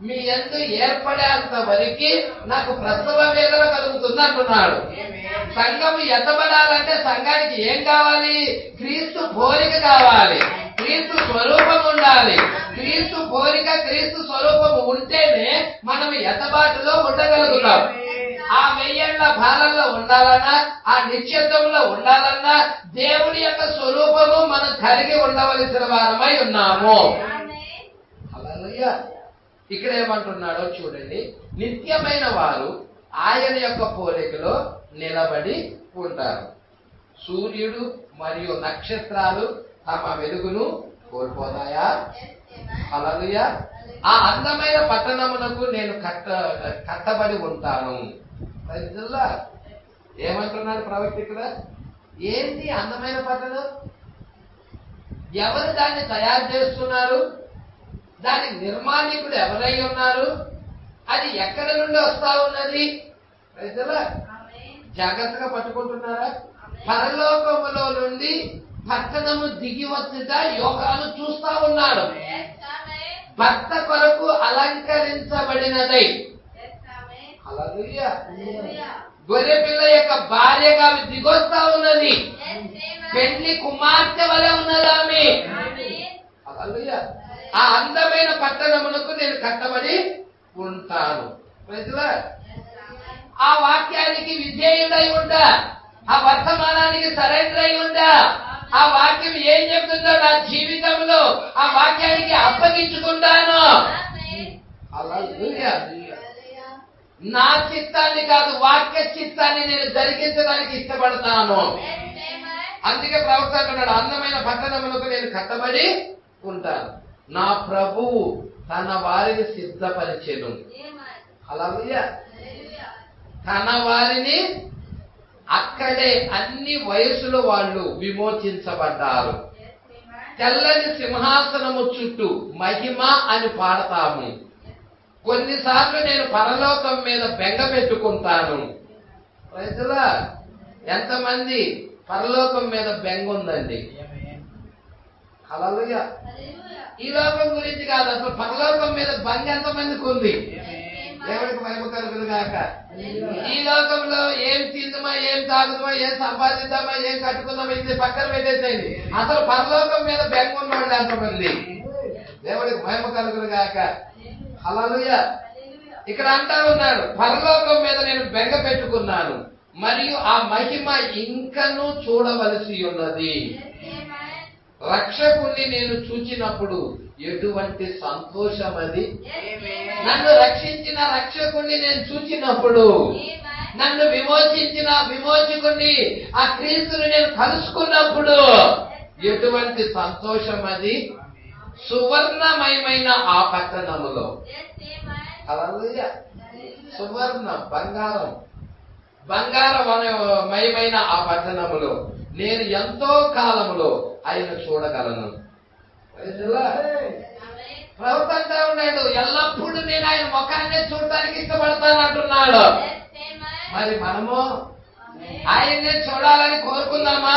మీ యందు ఏర్పడేంత వరకు నాకు ప్రసవ వేదన కలుగుతుంది అంటున్నాడు. సంఘము ఎత్తబడాలంటే సంఘానికి ఏం కావాలి? క్రీస్తు పోలిక కావాలి, క్రీస్తు స్వరూపం ఉండాలి. క్రీస్తు పోలిక, క్రీస్తు స్వరూపము ఉంటేనే మనం ఎత్తబాటులో ఉండగలుగుతాం. ఆ 1000 ఏళ్ల కాలంలో ఉండాలన్నా, ఆ నిశ్చితంలో ఉండాలన్నా దేవుడి యొక్క స్వరూపము మనం కలిగి ఉండవలసిన వారమై ఉన్నాము. హల్లెలూయా. ఇక్కడ ఏమంటున్నాడో చూడండి, నిత్యమైన వారు ఆయన యొక్క పోలికలో నిలబడి ఉంటారు. సూర్యుడు మరియు నక్షత్రాలు తమ వెలుగును కోల్పోతాయా? హల్లెలూయా. ఆ అందమైన పట్టణమునకు నేను కట్టబడి ఉంటాను. ఏమంటున్నాడు ప్రవక్త ఇక్కడ? ఏంటి అందమైన పట్టణం? ఎవరు దాన్ని తయారు చేస్తున్నారు? దాని నిర్మాణికుడు ఎవరై ఉన్నారు? అది ఎక్కడి నుండి వస్తా ఉన్నది? జాగ్రత్తగా పట్టుకుంటున్నారా? పరలోకములో నుండి పట్టణము దిగి వచ్చుట యోగాలు చూస్తా ఉన్నాడు. భర్త కొరకు అలంకరించబడినదై, హల్లెలూయా, గొర్రె పిల్ల యొక్క భార్యగా దిగొస్తా ఉన్నది. పెళ్లి కుమార్తె వలె ఉన్నది ఆమె. హల్లెలూయా. ఆ అందమైన పట్టణమునకు నేను కట్టబడి ఉంటాను. ఆ వాక్యానికి విధేయుడై ఉండా, ఆ వర్తమానానికి సరెండర్ అయి ఉండా, ఆ వాక్యం ఏం చెప్తుందో నా జీవితంలో ఆ వాక్యానికి అప్పగించుకుంటాను. హల్లెలూయా. నా చిత్తాన్ని కాదు, వాక్య చిత్తాన్ని నేను జరిగించడానికి ఇష్టపడతాను. అందుకే ప్రవక్త అంటున్నాడు, అందమైన పట్టణములకు నేను కట్టబడి ఉంటాను. నా ప్రభువు తన వారిని సిద్ధపరిచెను. హల్లెలూయా. తన వారిని అక్కడే అన్ని వయసుల వాళ్ళు విమోచించబడ్డారు. తెల్లని సింహాసనము చుట్టూ మహిమ అని పాడతాము. కొన్నిసార్లు నేను పరలోకం మీద బెంగ పెట్టుకుంటాను. రైతులా, ఎంతమంది పరలోకం మీద బెంగ ఉందండి? హల్లెలూయా. ఈ లోకం గురించి కాదు, అసలు పరలోకం మీద బెంగ ఎంతమందికి ఉంది? దేవుడికి మహిమ కలుగును గాక. ఈ లోకంలో ఏం తిందుమా, ఏం తాగుదామా, ఏం సంపాదిద్దామా, ఏం కట్టుకుందామా, ఇది పక్కన పెట్టేసేయండి. అసలు పరలోకం మీద బెంగ ఉన్నవాళ్ళు ఎంతమంది? దేవుడికి మహిమ కలుగును గాక. హల్లెలూయా. ఇక్కడ అంటా ఉన్నాడు, పరలోకం మీద నేను బెంగ పెట్టుకున్నాను, మరియు ఆ మహిమ ఇంకనూ చూడవలసి ఉన్నది. రక్షకుణ్ణి నేను చూచినప్పుడు ఎటువంటి సంతోషం అది! నన్ను రక్షించిన రక్షకుణ్ణి నేను చూచినప్పుడు, నన్ను విమోచించిన విమోచకుణ్ణి ఆ క్రీస్తుని నేను కలుసుకున్నప్పుడు ఎటువంటి సంతోషం అది! సువర్ణమయమైన ఆ పట్టణములో, హల్లెలూయా, సువర్ణం, బంగారమయమైన ఆ పట్టణములో నేను ఎంతో కాలములో ఆయన చూడగలను. ప్రవక్త అంటా ఉన్నాడు, ఎల్లప్పుడూ నేను ఆయన ముఖాన్ని చూడటానికి ఇష్టపడతాను అంటున్నాడు. మరి మనము ఆయన్నే చూడాలని కోరుకుందామా?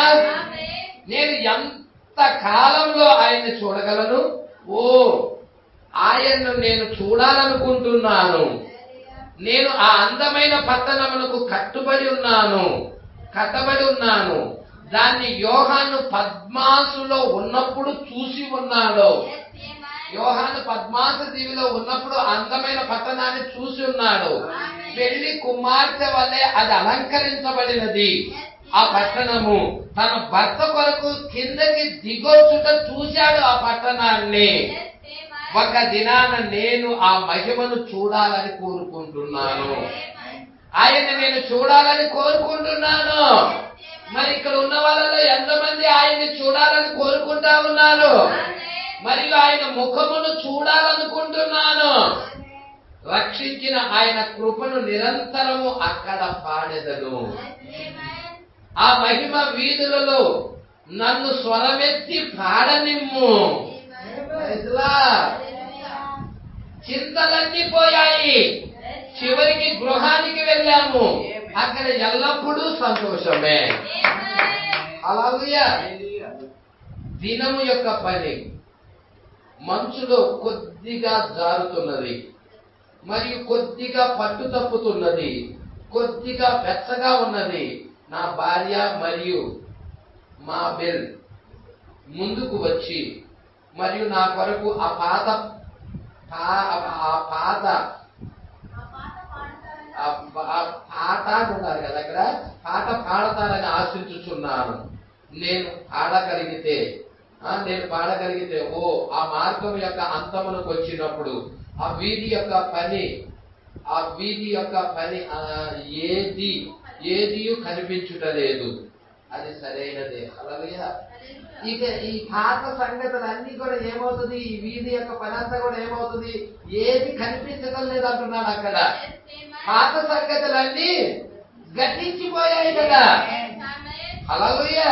నేను ఎంత కాలంలో ఆయన్ని చూడగలను? ఓ, ఆయన్ను నేను చూడాలనుకుంటున్నాను. నేను ఆ అందమైన పట్టణమునకు కట్టబడి ఉన్నాను. దాన్ని యోహాను పద్మాసులో ఉన్నప్పుడు చూసి ఉన్నాడు. యోహాను పద్మాసు దీవిలో ఉన్నప్పుడు అందమైన పట్టణాన్ని చూసి ఉన్నాడు. పెళ్లి కుమార్తె వల్లే అది అలంకరించబడినది. ఆ పట్టణము తన భర్త కొరకు కిందకి దిగొచ్చుట చూశాడు ఆ పట్టణాన్ని. ఒక దినాన నేను ఆ మహిమను చూడాలని కోరుకుంటున్నాను. ఆయన్ని నేను చూడాలని కోరుకుంటున్నాను. మరి ఇక్కడ ఉన్న వాళ్ళలో ఎంతమంది ఆయన్ని చూడాలని కోరుకుంటా ఉన్నారు? మరియు ఆయన ముఖమును చూడాలనుకుంటున్నాను. రక్షించిన ఆయన కృపను నిరంతరము అక్కడ పాడెదను. ఆ మహిమ వీధులలో నన్ను స్వరమెత్తి పాడనిమ్ము. చింతలన్నీ పోయాయి. చివరికి గృహానికి వెళ్ళాము. అక్కడ ఎల్లప్పుడూ సంతోషమే. హల్లెలూయా. దినము యొక్క పని మంచులో కొద్దిగా జారుతున్నది, మరియు కొద్దిగా పట్టు తప్పుతున్నది, కొద్దిగా వెచ్చగా ఉన్నది. నా భార్య మరియు మా బెల్ ముందుకు వచ్చి మరియు నా కొరకు ఆ పాట ఉన్నారు కదా, అక్కడ పాట పాడతారని ఆశించుచున్నాను. నేను పాడగలిగితే ఓ, ఆ మార్గం యొక్క అంతమునకు వచ్చినప్పుడు ఆ వీధి యొక్క పని ఏది కనిపించుటలేదు. అది సరైనదే. హల్లెలూయా. ఇక ఈ పాత సంగతులు అన్ని కూడా ఏమవుతుంది? ఈ వీధి యొక్క పని అంతా కూడా ఏమవుతుంది? ఏది కనిపించడం లేదు అంటున్నాడు అక్కడ. పాత సంగతులన్నీ గతించిపోయాయి కదా. హల్లెలూయా.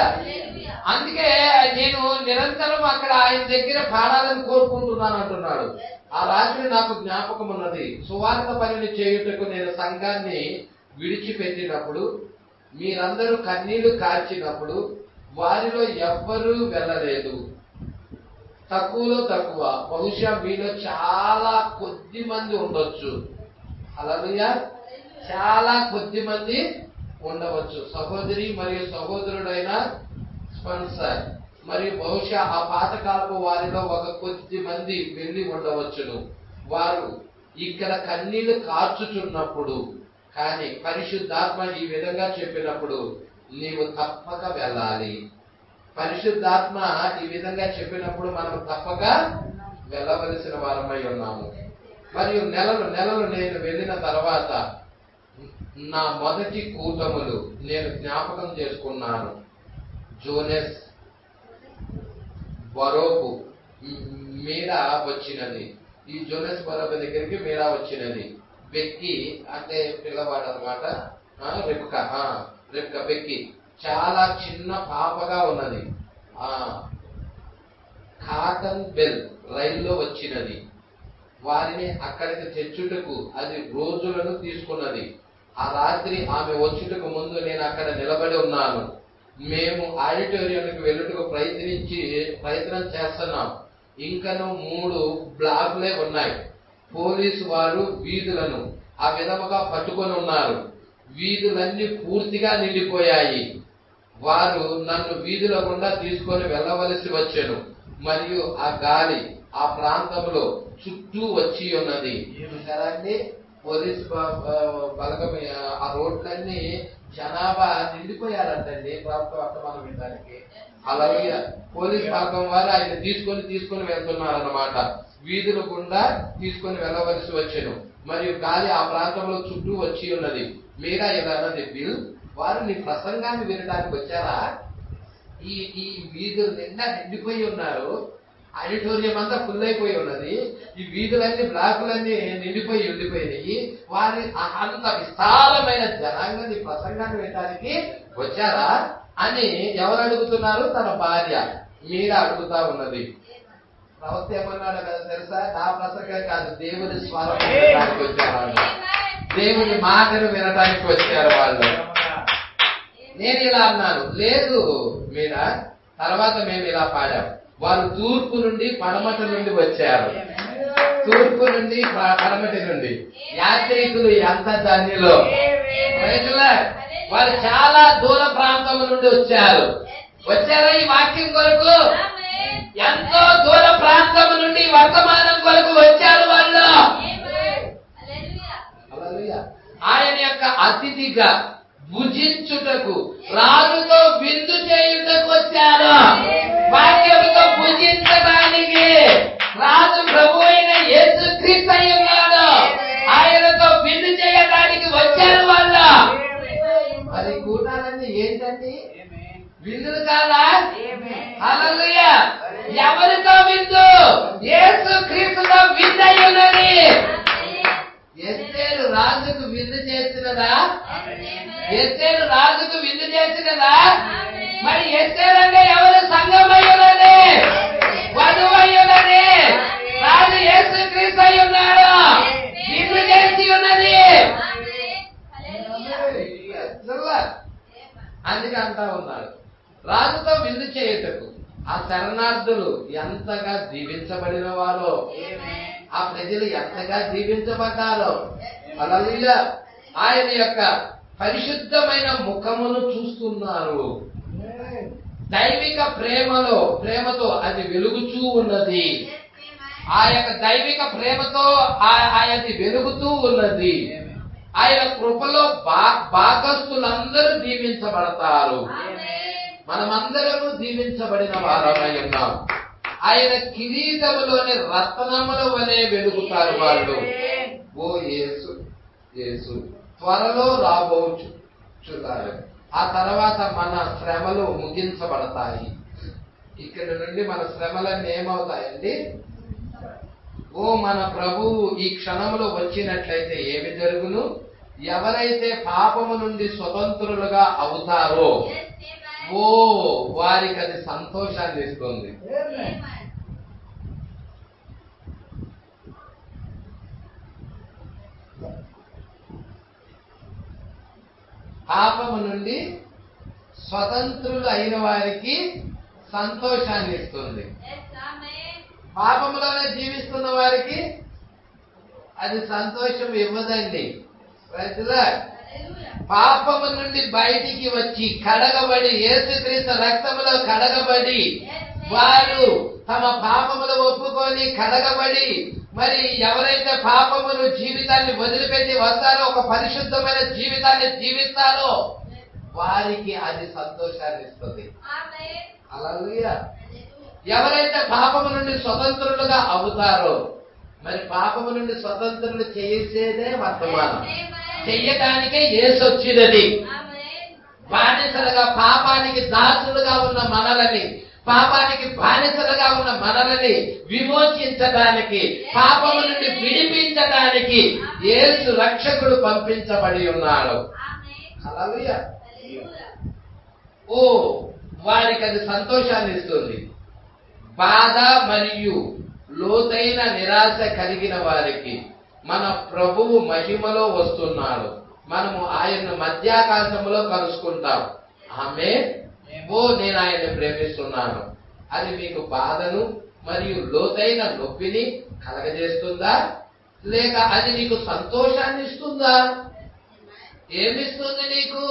అందుకే నేను నిరంతరం అక్కడ ఆయన దగ్గర పాడాలని కోరుకుంటున్నాను అంటున్నాడు. ఆ రాత్రి నాకు జ్ఞాపకం ఉన్నది. సువార్త పనిని చేయుటకు నేను సంఘాన్ని విడిచిపెట్టినప్పుడు, మీరందరూ కన్నీళ్లు కార్చినప్పుడు వారిలో ఎవ్వరూ వెళ్ళలేదు. తక్కువలో తక్కువ, బహుశా మీలో చాలా కొద్ది మంది ఉండొచ్చు. హల్లెలూయా. చాలా కొద్ది మంది ఉండవచ్చు. సహోదరి మరియు సహోదరుడైన స్పాన్సర్ మరియు బహుశా ఆ పాతకాలపు వారిలో ఒక కొద్ది మంది వెళ్ళి ఉండవచ్చును. వారు ఇక్కడ కన్నీళ్లు కార్చుచున్నప్పుడు, కానీ పరిశుద్ధాత్మ ఈ విధంగా చెప్పినప్పుడు నీవు తప్పక వెళ్ళాలి. పరిశుద్ధాత్మ ఈ విధంగా చెప్పినప్పుడు మనం తప్పక వెళ్ళవలసిన వారమై ఉన్నాము. మరియు నెలలు నేను వెళ్ళిన తర్వాత నా మొదటి కూటములు నేను జ్ఞాపకం చేసుకున్నాను. జోనెస్ బరోకు మీరా వచ్చినది. ఈ జోనెస్ బరోకు దగ్గరికి మీరా వచ్చినది. బెక్కి అంటే పిల్లవాడు అనమాట. రెబ్కా బెక్కి చాలా చిన్న పాపగా ఉన్నది. కాటన్ బెల్ రైల్లో వచ్చినది. వారిని అక్కడికి తెచ్చుటకు అది రోజులను తీసుకున్నది. ఆ రాత్రి ఆమె వచ్చుటకు ముందు నేను అక్కడ నిలబడి ఉన్నాను. మేము ఆడిటోరియంకి వెళ్ళుటకు ప్రయత్నం చేస్తున్నాం. ఇంకను 3 బ్లాకులే ఉన్నాయి. పోలీసు వారు వీధులను ఆ విధముగా పట్టుకొని ఉన్నారు. వీధులన్నీ పూర్తిగా నిండిపోయాయి. వారు నన్ను వీధుల గుండా తీసుకొని వెళ్ళవలసి వచ్చెను. మరియు ఆ గాలి ఆ ప్రాంతంలో చుట్టూ వచ్చి ఉన్నది. చూసారండి, పోలీసు బలగం ఆ రోడ్లన్నీ జనాభా నిండిపోయారంటండి ప్రభుత్వ వర్తమానం వినడానికి. అలాగే పోలీస్ భాగం వారు ఆయన తీసుకొని వెళ్తున్నారన్నమాట. వీధుల గుండా తీసుకొని వెళ్ళవలసి వచ్చెను. మరియు గాలి ఆ ప్రాంతంలో చుట్టూ వచ్చి ఉన్నది. మీరా ఇలా అన్నది, బిల్, వారు నీ ప్రసంగాన్ని వినడానికి వచ్చారా? ఈ వీధులు నిండా నిండిపోయి ఉన్నారు. ఆడిటోరియం అంతా ఫుల్ అయిపోయి ఉన్నది. ఈ వీధులన్నీ బ్లాకులన్నీ ఉండిపోయినాయి. వారి అంత విశాలమైన జనాంగాన్ని ప్రసంగాన్ని వినడానికి వచ్చారా అని ఎవరు అడుగుతున్నారు? తన భార్య మీరా అడుగుతా ఉన్నది. ప్రవక్త ఏమన్నాడు కదా తెలుసా? నా ప్రసంగం కాదు, దేవుని స్వరం వినడానికి వచ్చారు వాళ్ళు. దేవుని మాటను వినడానికి వచ్చారు వాళ్ళు. నేను ఇలా అన్నాను, లేదు మీరా, తర్వాత మేము ఇలా పాడాం, వారు తూర్పు నుండి పడమట నుండి వచ్చారు. తూర్పు నుండి పడమటి నుండి యాత్రికులు ఎంత ధన్యులో. వారు చాలా దూర ప్రాంతం నుండి వచ్చారు. వచ్చారా ఈ వాక్యం కొరకు? ఎంతో దూర ప్రాంతం నుండి వర్తమానం కొరకు వచ్చారు వాళ్ళు. ఆయన యొక్క అతిథిగా భుజించుటకు, రాజుతో విందు చేయుటకు వచ్చారు. వాక్యముతో భుజించడానికి రాజు ప్రభు అయిన యేసుక్రీస్తు అయి ఉన్నాడు. ఆయనతో విందు చేయడానికి వచ్చారు వాళ్ళు. అది కూటాలన్నీ ఏంటండి? విందులు కాదా? హల్లెలూయా. ఎవరితో విందు? యేసుక్రీస్తుతో విందు అయి ఉన్నది. ఎస్తేరు రాజుకు విందు చేసినదా? ఎస్తేరు రాజుకు విందు చేసినదా? మరి ఎస్తేరు అంటే ఎవరు? సంఘమై ఉన్నది, వధువై ఉన్నది, రాజు యేసుక్రీస్తు అయి ఉన్నాడు, విందు చేసి ఉన్నది. అందుకే అంటా ఉన్నాడు, రాజుతో విందు చేయుటకు. ఆ శరణార్థులు ఎంతగా దీవించబడిన వారో, ఆ ప్రజలు ఎంతగా దీవించబడ్డారో. హల్లెలూయా. ఆయన యొక్క పరిశుద్ధమైన ముఖమును చూస్తున్నారు. దైవిక ప్రేమతో అది వెలుగుచూ ఉన్నది. ఆ యొక్క దైవిక ప్రేమతో అది వెలుగుతూ ఉన్నది. ఆయన కృపలో భాగస్థులందరూ దీవించబడతారు. మనమందరము దీవించబడిన వారమై ఉన్నాం. ఆయన కిరీటములోని రత్నముల వలె వెలుగుతారు వాళ్ళు. ఓ యేసు యేసు త్వరలో రాబోచున్నారు. ఆ తర్వాత మన శ్రమలు ముగించబడతాయి. ఇక్కడి నుండి మన శ్రమలన్నీ ఏమవుతాయండి? ఓ మన ప్రభువు ఈ క్షణంలో వచ్చినట్లయితే ఏమి జరుగును? ఎవరైతే పాపము నుండి స్వతంత్రులుగా అవుతారో ఓ వారికి అది సంతోషాన్ని ఇస్తుంది. పాపము నుండి స్వతంత్రులు అయిన వారికి సంతోషాన్ని ఇస్తుంది. పాపములోనే జీవిస్తున్న వారికి అది సంతోషం ఇవ్వదండి. పాపము నుండి బయటికి వచ్చి కడగబడి, యేసుక్రీస్తు రక్తములో కడగబడి, వారు తమ పాపములు ఒప్పుకొని కడగబడి, మరి ఎవరైతే పాపములు జీవితాన్ని వదిలిపెట్టి వస్తారో, ఒక పరిశుద్ధమైన జీవితాన్ని జీవిస్తారో వారికి అది సంతోషాన్ని ఇస్తుంది. హల్లెలూయా. ఎవరైతే పాపము నుండి స్వతంత్రులుగా అవుతారో, మరి పాపము నుండి స్వతంత్రులు చేసేదే వర్తమానం. చెయ్యటానికే యేసు వచ్చినది. బానిసలుగా, పాపానికి దాసులుగా ఉన్న మనలని, పాపానికి బానిసలుగా ఉన్న మనలని విమోచించడానికి, పాపము నుండి విడిపించడానికి యేసు రక్షకుడు పంపించబడి ఉన్నాడు. హల్లెలూయా. ఓ వారికి అది సంతోషాన్ని ఇస్తుంది. బాధ మరియు లోతైన నిరాశ కలిగిన వారికి మన ప్రభువు మహిమలో వస్తున్నాడు. మనము ఆయన్ను మధ్యాకాశంలో కలుసుకుంటాం. ఆమేన్. ఓ నేను ఆయన్ని ప్రేమిస్తున్నాను. అది మీకు బాధను మరియు లోతైన నొప్పిని కలగజేస్తుందా? లేక అది నీకు సంతోషాన్ని ఇస్తుందా? ఏమిస్తుంది నీకు?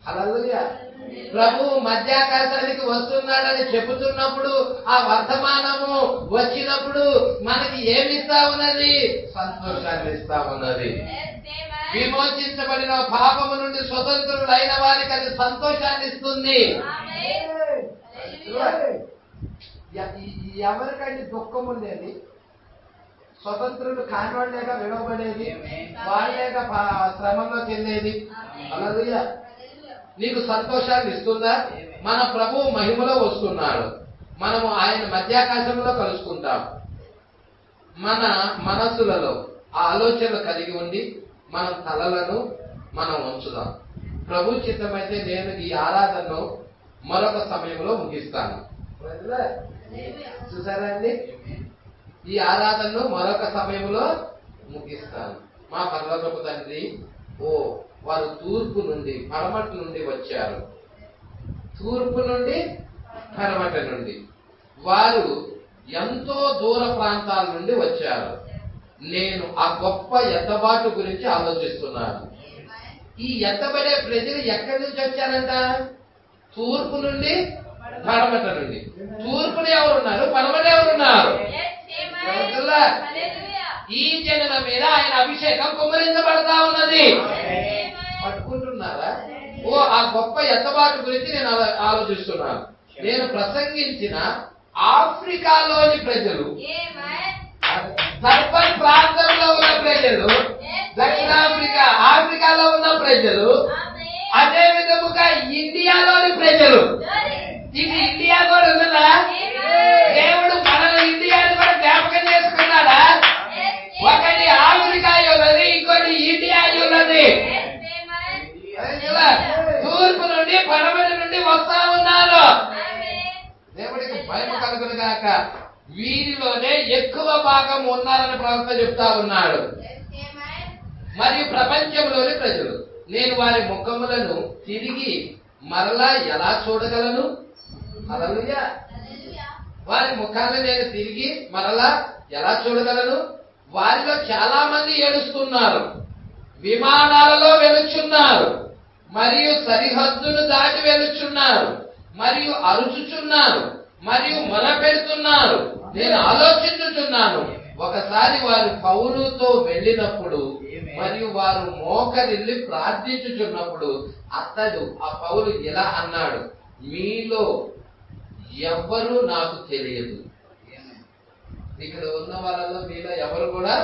హల్లెలూయా. ప్రభు మధ్యాకాశానికి వస్తున్నాడని చెబుతున్నప్పుడు, ఆ వర్తమానము వచ్చినప్పుడు మనకి ఏమిస్తా ఉన్నది? సంతోషాన్ని ఇస్తా ఉన్నది. విమోచించబడిన పాపము నుండి స్వతంత్రులైన వారికి అది సంతోషాన్ని ఇస్తుంది. ఎవరికైనా దుఃఖం ఉండేది? స్వతంత్రులు కానివాళ్ళేగా విడవబడేది, వాళ్ళేక శ్రమంలోకి వెళ్ళేది. హల్లెలూయా. నీకు సంతోషాన్ని ఇస్తుందా? మన ప్రభువు మహిమలో వస్తున్నాడు. మనము ఆయన మధ్యాకాశంలో కలుసుకుంటాం. మన మనస్సులలో ఆ ఆలోచనలు కలిగి ఉండి మన తలలను మనం ఉంచుదాం. ప్రభు చిత్తమైతే నేను ఈ ఆరాధనను మరొక సమయంలో ముగిస్తాను. చూసారా అండి? ఈ ఆరాధనను మరొక సమయంలో ముగిస్తాను. మా పరలోకపు తండ్రి, ఓ వారు తూర్పు నుండి పడమటి నుండి వచ్చారు. తూర్పు నుండి పడమట నుండి. వారు ఎంతో దూర ప్రాంతాల నుండి వచ్చారు. నేను ఆ గొప్ప ఎత్తబాటు గురించి ఆలోచిస్తున్నాను. ఈ ఎత్తబడే ప్రజలు ఎక్కడి నుంచి వచ్చారంట? తూర్పు నుండి, పడమట నుండి. తూర్పున ఎవరున్నారు? పడమట ఎవరున్నారు? ఈ జనుల మీద ఆయన అభిషేకం కుమ్మరించబడతా ఉన్నది. పట్టుకుంటున్నారా? ఓ ఆ గొప్ప ఎత్తబాటు గురించి నేను ఆలోచిస్తున్నాను. నేను ప్రసంగించిన ఆఫ్రికాలోని ప్రజలు, సర్బన్ ప్రాంతంలో ఉన్న ప్రజలు, దక్షిణాఫ్రికా, ఆఫ్రికాలో ఉన్న ప్రజలు, అదే విధముగా ఇండియాలోని ప్రజలు. ఇది ఇండియా కూడా ఉన్నదా? దేవుడు మనల్ని ఇండియాని కూడా జ్ఞాపకం చేసుకున్నాడా? ఒకటి ఆఫ్రికా ఉన్నది, ఇంకోటి ఇండియా ఉన్నది. తూర్పు నుండి, పడమట నుండి వస్తా ఉన్నారు. దేవుడికి భయం కలుగును గాక. వీరిలోనే ఎక్కువ భాగం ఉన్నారని ప్రవక్త చెప్తా ఉన్నాడు. మరియు ప్రపంచంలోని ప్రజలు, నేను వారి ముఖములను తిరిగి మరలా ఎలా చూడగలను? హల్లెలూయా. వారి ముఖాలను నేను తిరిగి మరలా ఎలా చూడగలను? వారిలో చాలా మంది ఏడుస్తున్నారు, విమానాలలో వెలుచున్నారు, మరియు సరిహద్దును దాటి వెలుచున్నారు, మరియు అరుచుచున్నారు, మరియు మొరపెడుతున్నారు. నేను ఆలోచించుచున్నాను, ఒకసారి వారు పౌలుతో వెళ్ళినప్పుడు మరియు వారు మోకరిల్లి ప్రార్థించుచున్నప్పుడు అతడు, ఆ పౌలు ఇలా అన్నాడు, మీలో ఎవ్వరూ నాకు తెలియదు. ఇక్కడ ఉన్న వాళ్ళలో మీలో ఎవరు కూడా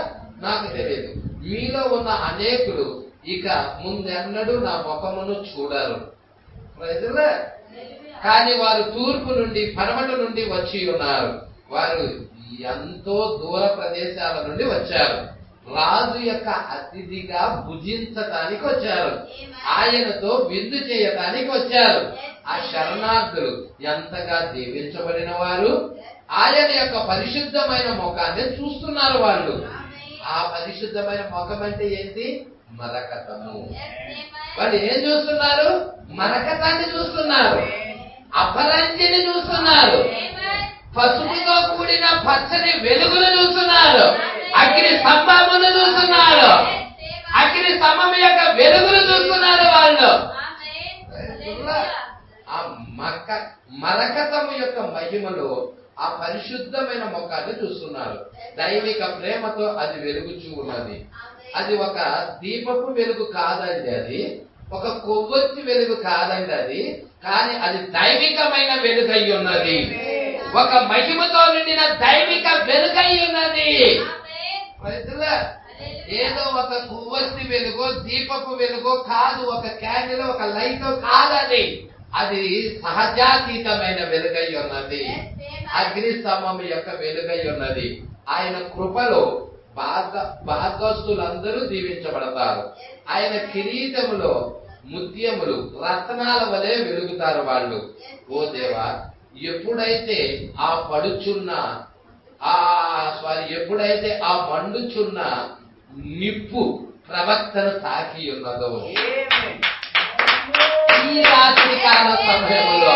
నాకు తెలియదు. మీలో ఉన్న అనేకులు ఇక ముందెన్నడూ నా ముఖమును చూడరు. ప్రజలే కానీ వారు తూర్పు నుండి, పడమట నుండి వచ్చి ఉన్నారు. వారు ఎంతో దూర ప్రదేశాల నుండి వచ్చారు. రాజు యొక్క అతిథిగా భుజించటానికి వచ్చారు. ఆయనతో విందు చేయటానికి వచ్చారు. ఆ శరణార్థులు ఎంతగా దీవించబడిన వారు. ఆయన యొక్క పరిశుద్ధమైన ముఖాన్ని చూస్తున్నారు వాళ్ళు. ఆ పరిశుద్ధమైన ముఖం అంటే ఏంటి? మరకతము. వాళ్ళు ఏం చూస్తున్నారు? మరకతాన్ని చూస్తున్నారు, అపరంజిని చూస్తున్నారు, పసుపుతో కూడిన పచ్చని వెలుగును చూస్తున్నారు, అగ్ని స్తంభమును చూస్తున్నారు, అగ్ని స్తంభం యొక్క వెలుగును చూస్తున్నారు వాళ్ళు. ఆ మరకతము యొక్క మహిమలో ఆ పరిశుద్ధమైన ముఖాన్ని చూస్తున్నారు. దైవిక ప్రేమతో అది వెలుగుచూ ఉన్నది. అది ఒక దీపపు వెలుగు కాదండి, అది ఒక కొవ్వొత్తి వెలుగు కాదండి, అది కానీ అది దైవికమైన వెలుగై ఉన్నది. ఒక మహిమతో నిండిన దైవిక వెలుగై ఉన్నది. ఏదో ఒక కొవ్వొత్తి వెలుగో దీపపు వెలుగో కాదు, ఒక క్యాండిల్, ఒక లైట్ కాదని, అది సహజాతీతమైన వెలుగై ఉన్నది. అగ్ని స్తంభం యొక్క వెలుగై ఉన్నది. ఆయన కృపలో భాగస్తులందరూ దీవించబడతారు. ఆయన కిరీటములో ముత్యములు రత్నాల వలె వెలుగుతారు వాళ్ళు. ఓ దేవా, ఎప్పుడైతే ఆ ఎప్పుడైతే ఆ మండుచున్న నిప్పు ప్రవక్తను తాకి ఉన్నదో, ఈ రాత్రి కాల సమయంలో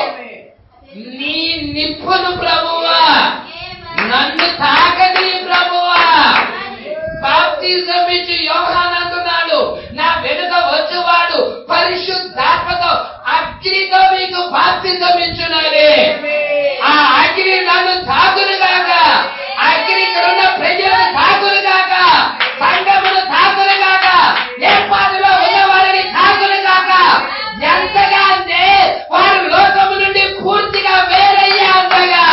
నీ నిప్పును ప్రభువా నన్ను తాకని ప్రభువా. బాప్తిజం ఇచ్చి యోహాను అంటున్నాడు, నా వెనుక వచ్చేవాడు పరిశుద్ధాత్మతో అగ్నితో మీకు బాప్తిజం ఇచ్చున్నది. ఆ అగ్ని నన్ను తాకును గాక, అగ్ని ఇక్కడ ఉన్న ప్రజలను తాకును గాక, సంఘమును తాకును గాక, ఏర్పాటులో ఉన్న వారిని తాకును గాక. ఎంతగా అంటే వారు లోకము నుండి పూర్తిగా వేరయ్యే అంతగా,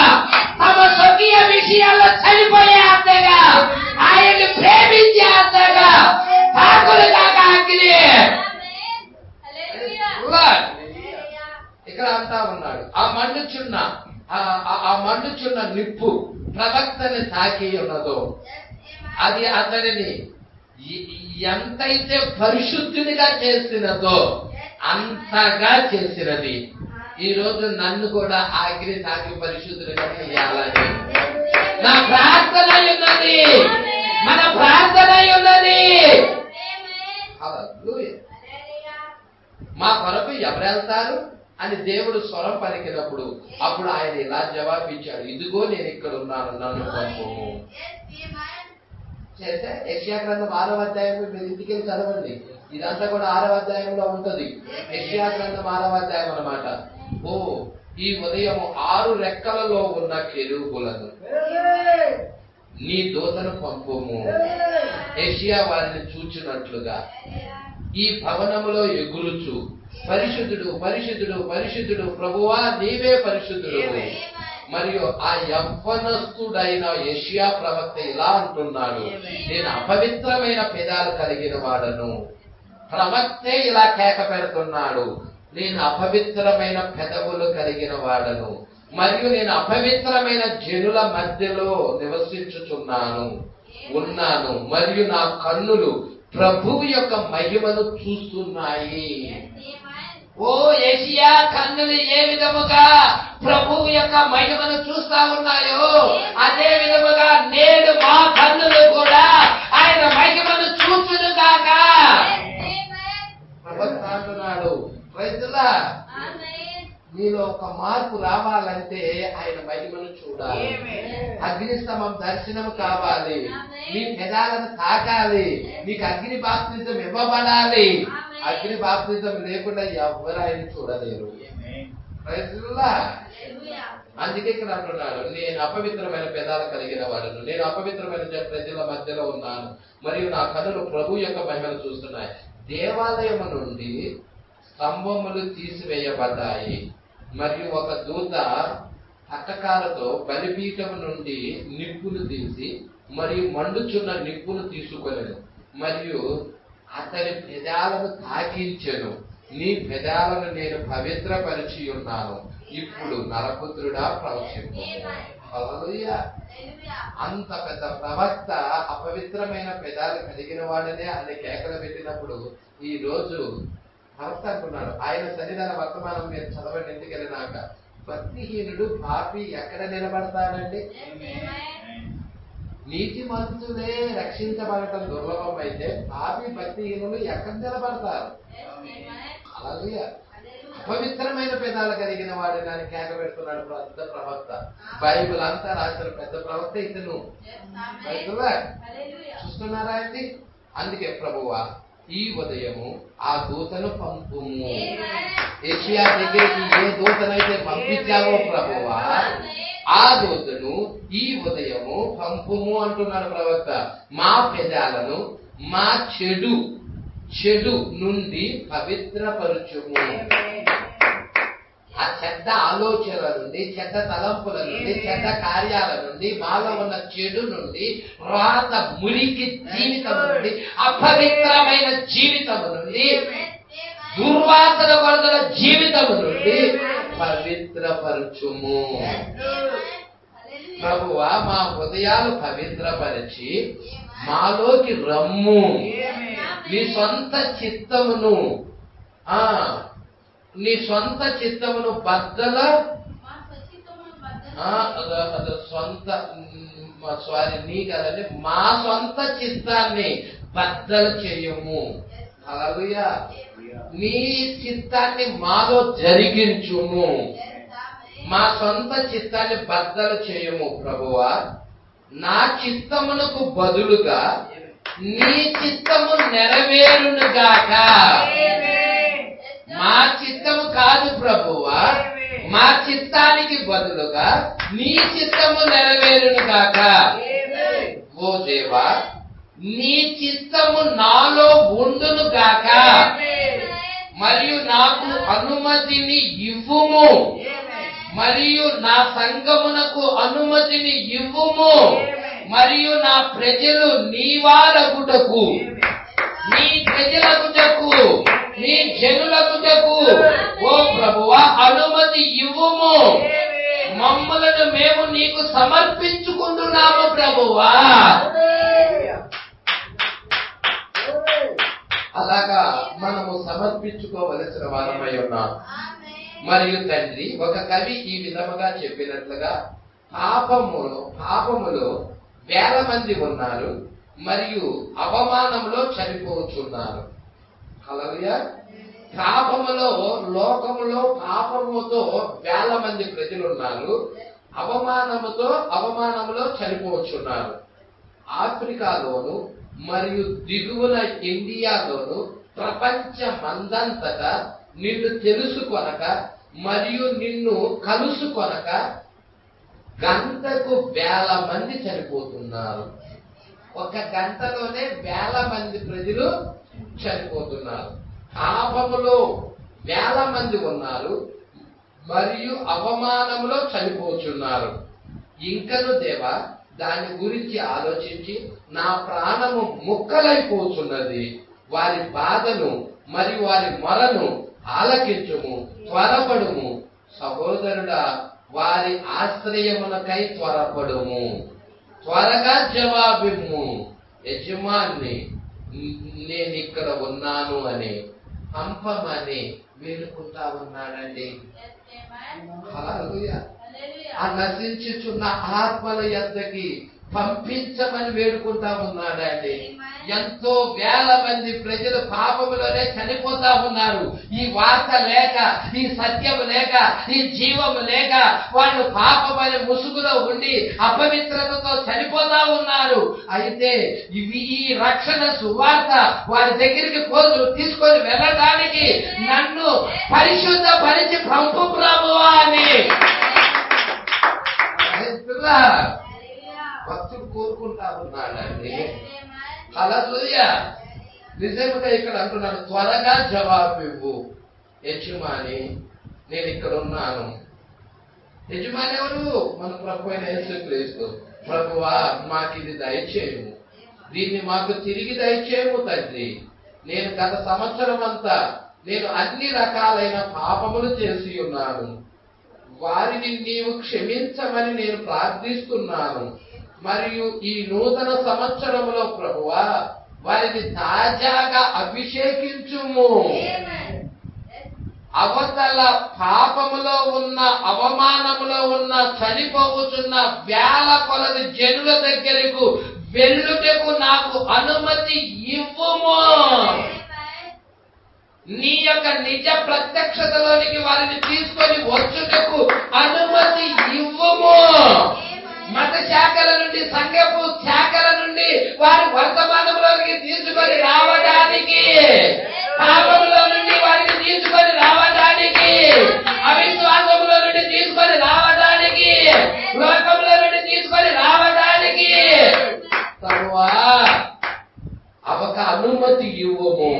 తమ స్వకీయ విషయాల్లో చనిపోయే అంతగా, ఆయన్ని ప్రేమించే అంతగా తాకులు కాక అగ్ని. ఇక్కడ అంటా ఉన్నాడు, ఆ మండుచున్న నిప్పు ప్రవక్తని తాకి ఉన్నదో అది అతడిని ఎంతైతే పరిశుద్ధునిగా చేసినదో అంతగా చేసినది. ఈ రోజు నన్ను కూడా అగ్ని తాకి పరిశుద్ధునిగా చేయాలని నా ప్రార్థన ఉన్నది, మన ప్రార్థన ఉన్నది. మా కొరకు ఎవరు వెళ్తారు? అని దేవుడు స్వరం పలికినప్పుడు అప్పుడు ఆయన ఇలా జవాబిచ్చాడు, ఇదిగో నేను ఇక్కడ ఉన్నాను, నన్ను పంపుము. చేస్తే యెషయా గ్రంథం 6వ అధ్యాయం మీరు ఇంటికి వెళ్ళి చదవండి. ఇదంతా కూడా 6వ అధ్యాయంలో ఉంటది. యెషయా గ్రంథం 6వ అధ్యాయం అన్నమాట. ఓ ఈ ఉదయం 6 రెక్కలలో ఉన్న కెరూబులను నీ దూతను పంపుము. యెషయా వారిని చూచినట్లుగా ఈ భవనములో ఎగురుచు, పరిశుద్ధుడు పరిశుద్ధుడు పరిశుద్ధుడు ప్రభువా నీవే పరిశుద్ధుడు. మరియు ఆ యవ్వనస్తుడైన యెషయా ప్రవక్త ఇలా అంటున్నాడు, నేను అపవిత్రమైన పెదాలు కలిగిన వాడను. ప్రవక్తే ఇలా కేక పెడుతున్నాడు, నేను అపవిత్రమైన పెదవులు కలిగిన వాడను, మరియు నేను అపవిత్రమైన జనుల మధ్యలో ఉన్నాను, మరియు నా కన్నులు ప్రభువు యొక్క మహిమను చూస్తున్నాయి. ఓ యెషయా కన్నులు ఏ విధముగా ప్రభువు యొక్క మహిమను చూస్తా ఉన్నాయో అదే విధముగా నేడు మా కన్నులు కూడా ఆయన మహిమను చూచునుగాక. ప్రవక్త అంటున్నాడు, రైతులా నీలో ఒక మార్పు రావాలంటే ఆయన మహిమను చూడాలి. అగ్నిస్తంభం దర్శనం కావాలి, నీ పెదాలను తాకాలి, నీకు అగ్ని బాప్తిజం ఇవ్వబడాలి. అగ్ని బాప్తిజం లేకుండా ఎవరు ఆయన చూడలేరు. రైతులా అందుకే ఇక్కడ అంటున్నాడు, నేను అపవిత్రమైన పెదాలు కలిగిన వాడను, నేను అపవిత్రమైన ప్రజల మధ్యలో ఉన్నాను, మరియు నా కన్నులు ప్రభు యొక్క మహిమను చూస్తున్నాయి. దేవాలయం నుండి స్తంభములు తీసివేయబడ్డాయి, మరియు ఒక దూత పట్టకాలతో బలిపీఠం నుండి నిప్పును తీసి మరియు మండుచున్న నిప్పును తీసుకొనెను, మరియు అతని పెదాలను తాకించెను. నీ పెదాలను నేను పవిత్రపరిచి ఉన్నాను, ఇప్పుడు నరపుత్రుడా ప్రవచింపు. హల్లెలూయా. అంత పెద్ద ప్రవక్త అపవిత్రమైన పెదాలు కలిగిన వాడనే ఆయన కేకలు పెట్టినప్పుడు ఈ రోజు భర్త అంటున్నాడు, ఆయన సన్నిధాన వర్తమానం మీరు చదవండి. ఎందుకు వెళ్ళినాక భక్తిహీనుడు పాపి ఎక్కడ నిలబడతాడండి? నీతి మంతులే రక్షించబడటం దుర్లభం అయితే పాపి భక్తిహీనులు ఎక్కడ నిలబడతారు? హల్లెలూయా. అపవిత్రమైన పెదాలు కలిగిన వాడు కానీ కేక పెడుతున్నాడు పెద్ద ప్రవక్త. బైబిల్ అంతా రాసిన పెద్ద ప్రవక్త ఇతను. చూస్తున్నారా అండి? అందుకే ప్రభువా ఈ ఉదయము ఆ దూతను పంపుము. యెషయా దగ్గరికి ఏ దూతనైతే పంపించావో ప్రభువా ఆ దూతను ఈ ఉదయము పంపుము అంటున్నాడు ప్రవక్త. మా పెదాలను మా చెడు నుండి పవిత్రపరచుము. ఆ చెడ్డ ఆలోచనల నుండి, చెడ్డ తలంపుల నుండి, చెడ్డ కార్యాల నుండి, మాలో ఉన్న చెడు నుండి, రాత మురికి జీవితం నుండి, అపవిత్రమైన జీవితం నుండి, దుర్వాసన కొలతల జీవితం నుండి పవిత్రపరచుము. ప్రభువా మా హృదయాలు పవిత్రపరిచి మాలోకి రమ్ము. నీ సొంత చిత్తమును బద్దల నీ కదండి మా సొంత చిత్తాన్ని బద్దలు చేయము. హల్లెలూయా. నీ చిత్తాన్ని మాలో జరిగించుము. మా సొంత చిత్తాన్ని బద్దలు చేయము ప్రభువా. నా చిత్తమునకు బదులుగా నీ చిత్తము నెరవేరునుగాక. మా చిత్తము కాదు ప్రభువా, మా చిత్తానికి బదులుగా నీ చిత్తము నెరవేరునుగాక. ఓ దేవా నీ చిత్తము నాలో ఉండునుగాక, మరియు నాకు అనుమతిని ఇవ్వుము, మరియు నా సంఘమునకు అనుమతిని ఇవ్వుము, మరియు నా ప్రజలు నీ వారగుటకు, నీ ప్రజలగుటకు, నీ జనులగుటకు ఓ ప్రభువా అనుమతి ఇవ్వుము. మమ్మలను మేము నీకు సమర్పించుకుంటున్నాము ప్రభువా. అలాగా మనము సమర్పించుకోవలసిన వారమై ఉన్నాం. మరియు తండ్రి ఒక కవి ఈ విధముగా చెప్పినట్లుగా పాపములో వేల మంది ఉన్నారు, మరియు అవమానంలో చనిపోతున్నారు. హల్లెలూయా. లోకములో పాపముతో వేల మంది ప్రజలు ఉన్నారు. అవమానములో చనిపోవచ్చున్నారు. ఆఫ్రికాలోను మరియు దిగువన ఇండియాలోను ప్రపంచమందంతటా నిన్ను తెలుసుకొనక మరియు నిన్ను కలుసుకొనక గంటకు వేల మంది చనిపోతున్నారు. ఒక గంటలోనే వేల మంది ప్రజలు చనిపోతున్నారు. పాపములో వేల మంది ఉన్నారు మరియు అవమానములో చనిపోతున్నారు. ఇంకను దేవా, దాని గురించి ఆలోచించి నా ప్రాణము ముక్కలైపోతున్నది. వారి బాధను మరియు వారి మొరను ఆలకించుము, త్వరపడుము. సహోదరుడా, వారి ఆశ్రయమునకై త్వరపడుము, త్వరగా జవాబిమ్ము. యజమాని నేనిక్కడ ఉన్నాను అని పంపమని వేడుకుంటా ఉన్నాడండి. హల్లెలూయా. ఆ నశించుచున్న ఆత్మల యొద్దకి పంపించమని వేడుకుంటా ఉన్నాడండి. ఎంతో వేల మంది ప్రజలు పాపములోనే చనిపోతా ఉన్నారు. ఈ వార్త లేక, ఈ సత్యము లేక, ఈ జీవము లేక వాళ్ళు పాపమనే ముసుగులో ఉండి అపవిత్రతతో చనిపోతా ఉన్నారు. అయితే ఈ రక్షణ సువార్త వారి దగ్గరికి తీసుకొని వెళ్ళడానికి నన్ను పరిశుద్ధపరిచి పంపు ప్రభువా అని భక్తుడు కోరుకుంటా ఉన్నాడండి. హల్లెలూయా. నిజంగా ఇక్కడ అంటున్నాడు, త్వరగా జవాబు ఇవ్వు యజమాని, నేను ఇక్కడ ఉన్నాను. యజమాని ఎవరు? మన ప్రభు అయిన యేసుక్రీస్తు. ప్రభువా, మాకు ఇది దయచేయము, దీన్ని మాకు తిరిగి దయచేయము తండ్రి. నేను గత సంవత్సరం అంతా నేను అన్ని రకాలైన పాపములు చేసి ఉన్నాను. వారిని నీవు క్షమించమని నేను ప్రార్థిస్తున్నాను. మరియు ఈ నూతన సంవత్సరంలో ప్రభువా, వారిని తాజాగా అభిషేకించుము. అవతల పాపములో ఉన్న, అవమానములో ఉన్న, చనిపోవచ్చున్న వేల కొలది జనుల దగ్గరకు వెళ్ళుటకు నాకు అనుమతి ఇవ్వుము. నీ యొక్క నిజ ప్రత్యక్షతలోనికి వారిని తీసుకొని వచ్చుటకు అనుమతి ఇవ్వుము. మత శాఖల నుండి, సంఘపు శాఖల నుండి వారి వర్తమానంలోకి తీసుకొని రావడానికి, పాపములో నుండి వారిని తీసుకొని రావడానికి, అవిశ్వాసములో నుండి తీసుకొని రావడానికి, లోకములో నుండి తీసుకొని రావడానికి తరువా అవక అనుమతి ఇవ్వము.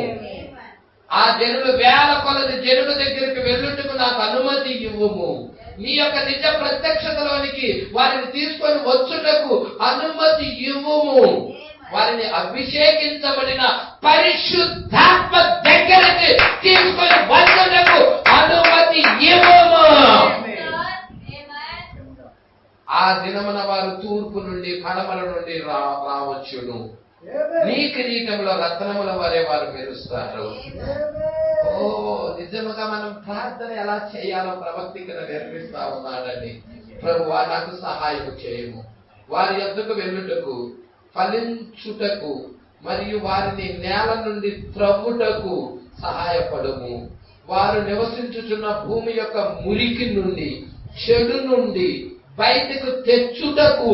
ఆ జనులు వేల కొలది జనుల దగ్గరికి వెళ్ళుటకు నాకు అనుమతి ఇవ్వము. నీ యొక్క నిజ ప్రత్యక్షతలోనికి వారిని తీసుకొని వచ్చుటకు అనుమతి ఇవ్వము. వారిని అభిషేకించబడిన పరిశుద్ధాత్మ దగ్గరికి తీసుకొని వచ్చుటకు అనుమతి ఇవ్వము. ఆ దినమున వారు తూర్పు నుండి, పడమల నుండి రావచ్చును. నీ కిరీటంలో రత్నముల వరే వారు మెరుస్తారు. ఓ, నిజముగా మనం ప్రార్థన ఎలా చేయాలో ప్రవక్త ఇక్కడ నేర్పిస్తా ఉన్నాడండి. ప్రభువా, నాకు సహాయం చేయము. వారి యొద్దకు వెళ్ళుటకు, ఫలించుటకు మరియు వారిని నేల నుండి త్రవ్వుటకు సహాయపడము. వారు నివసించుచున్న భూమి యొక్క మురికి నుండి, చెడు నుండి బయటకు తెచ్చుటకు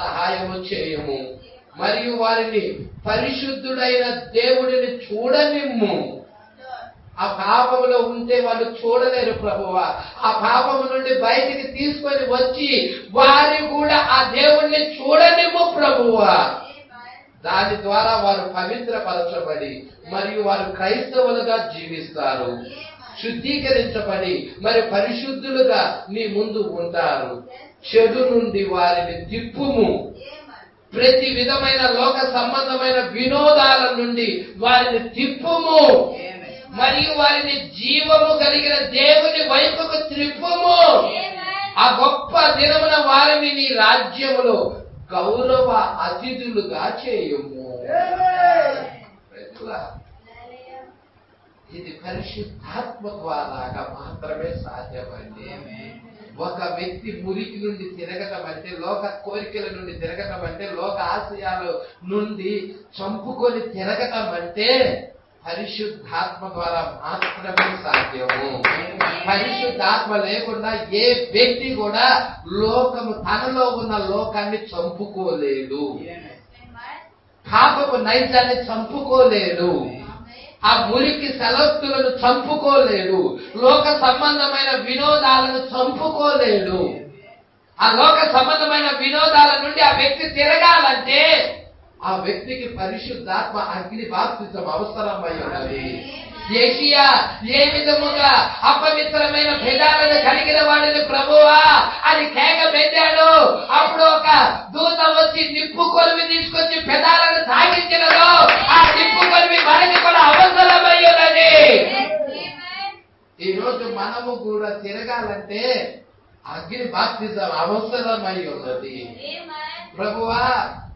సహాయము చేయము. మరియు వారిని పరిశుద్ధుడైన దేవుడిని చూడనిమ్ము. ఆ పాపములో ఉంటే వాళ్ళు చూడలేరు ప్రభువా. ఆ పాపము నుండి బయటికి తీసుకొని వచ్చి వారి కూడా ఆ దేవుణ్ణి చూడనిమ్ము ప్రభువా. దాని ద్వారా వారు పవిత్రపరచబడి మరియు వారు క్రైస్తవులుగా జీవిస్తారు, శుద్ధీకరించబడి మరి పరిశుద్ధులుగా నీ ముందు ఉంటారు. చెడు నుండి వారిని తిప్పుము. ప్రతి విధమైన లోక సంబంధమైన వినోదాల నుండి వారిని తిప్పుము. మరియు వారిని జీవము కలిగిన దేవుని వైపుకు త్రిప్పుము. ఆ గొప్ప దినమున వారిని నీ రాజ్యములో గౌరవ అతిథులుగా చేయుము. ఇది పరిశుద్ధాత్మ ద్వారా మాత్రమే సాధ్యమండి. ఒక వ్యక్తి మురికి నుండి తిరగటం అంటే, లోక కోరికల నుండి తిరగటం అంటే, లోక ఆశయాల నుండి చంపుకొని తిరగటం అంటే పరిశుద్ధాత్మ ద్వారా మాత్రమే సాధ్యము. పరిశుద్ధాత్మ లేకుండా ఏ వ్యక్తి కూడా తనలో ఉన్న లోకాన్ని చంపుకోలేడు, పాపపు నైజాన్ని చంపుకోలేడు, ఆ మురికి సలక్తులను చంపుకోలేడు, లోక సంబంధమైన వినోదాలను చంపుకోలేడు. ఆ లోక సంబంధమైన వినోదాల నుండి ఆ వ్యక్తి తిరగాలంటే ఆ వ్యక్తికి పరిశుద్ధాత్మ అగ్ని బాప్తిజం అవసరమై ఉన్నది. యేషయా ఏ విధముగా అపవిత్రమైన భేదాలను కలిగిన వాడిని ప్రభువా అని కేక పెట్టాడు. అప్పుడు ఒక దూత వచ్చి నిప్పు కొలిమి తీసుకొచ్చి పెదాలను తాగించినదో ఆ నిప్పు కొలిమి మనకి కూడా అవసరమై ఉన్నది. ఈ రోజు మనము కూడా తిరగాలంటే అగ్ని బాప్తిజం అవసరమై ఉన్నది. ప్రభువా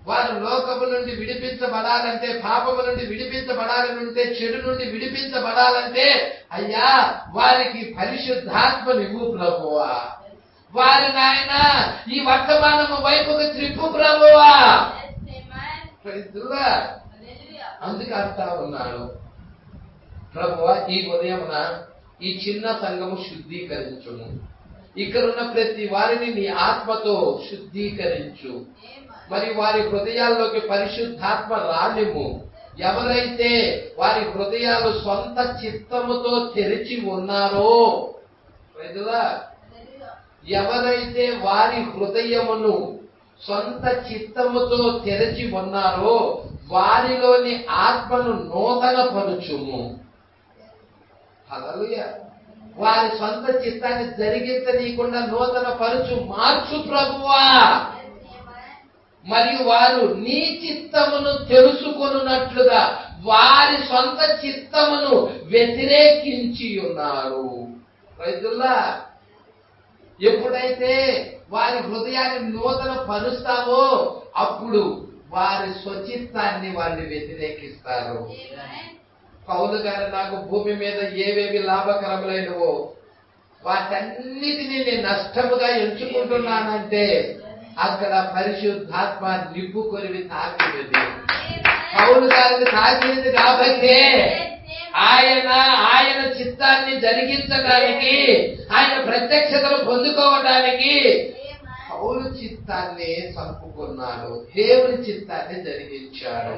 వారు లోకము నుండి విడిపించబడాలంటే, పాపము నుండి విడిపించబడాలంటే, చెడు నుండి విడిపించబడాలంటే అయ్యా వారికి పరిశుద్ధాత్మనివ్వు ప్రభువా. వారి నాయన ఈ వర్తమానము వైపుకు త్రిప్పు ప్రభువా. అందుకు అంటా ఉన్నాడు ప్రభువా, ఈ ఉదయమున ఈ చిన్న సంఘము శుద్ధీకరించును. ఇక్కడున్న ప్రతి వారిని నీ ఆత్మతో శుద్ధీకరించు. మరి వారి హృదయాల్లోకి పరిశుద్ధాత్మ రానిము. ఎవరైతే వారి హృదయాలు సొంత చిత్తముతో తెరిచి ఉన్నారో, ఎవరైతే వారి హృదయమును సొంత చిత్తముతో తెరిచి ఉన్నారో వారిలోని ఆత్మను నూతన పరుచుము. హల్లెలూయా. వారి సొంత చిత్తాన్ని జరిగించనీయకుండా నూతన పరుచు మార్చు ప్రభువా. మరియు వారు నీ చిత్తమును తెలుసుకొనున్నట్లుగా వారి సొంత చిత్తమును వ్యతిరేకించి ఉన్నారు. రైతుల్లా, ఎప్పుడైతే వారి హృదయాన్ని నూతన పరుస్తావో అప్పుడు వారి స్వచిత్తాన్ని వాళ్ళు వ్యతిరేకిస్తారు. పౌలు గారు నాకు భూమి మీద ఏవేవి లాభకరములైనవో వాటన్నిటినీ నేను నష్టముగా ఎంచుకుంటున్నానంటే అక్కడ పరిశుద్ధాత్మ నిప్పు కొరివి తాకినది. పౌలు గారిని తాకినది కాబట్టి ఆయన చిత్తాన్ని జరిగించడానికి, ఆయన ప్రత్యక్షతను పొందుకోవడానికి పౌలు చిత్తాన్ని చంపుకున్నాడు, దేవుని చిత్తాన్ని జరిగించాడు.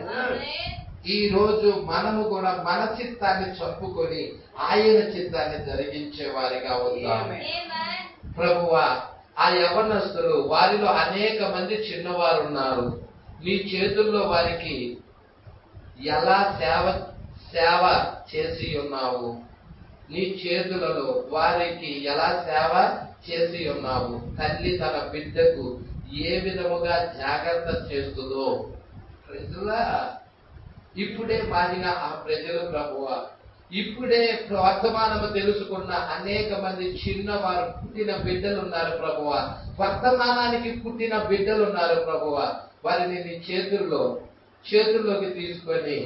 ఈ రోజు మనము కూడా మన చిత్తాన్ని చంపుకొని ఆయన చిత్తాన్ని జరిగించే వారిగా ఉందాము. ప్రభువా, ఆ యవనస్తులు వారిలో అనేక మంది చిన్నవారు ఉన్నారు. నీ చేతుల్లో వారికి ఎలా సేవ చేసి ఉన్నావు? నీ చేతులలో వారికి ఎలా సేవ చేసి ఉన్నావు? తల్లి తన బిడ్డకు ఏ విధముగా జాగ్రత్త చేస్తుందో ప్రజలా ఇప్పుడే మారిన ఆ ప్రజలు ప్రభువా, ఇప్పుడే వర్తమానము తెలుసుకున్న అనేక మంది చిన్నవారు పుట్టిన బిడ్డలు ఉన్నారు ప్రభువా, వర్తమానానికి పుట్టిన బిడ్డలు ఉన్నారు ప్రభువా. వారిని నీ చేతుల్లోకి తీసుకొని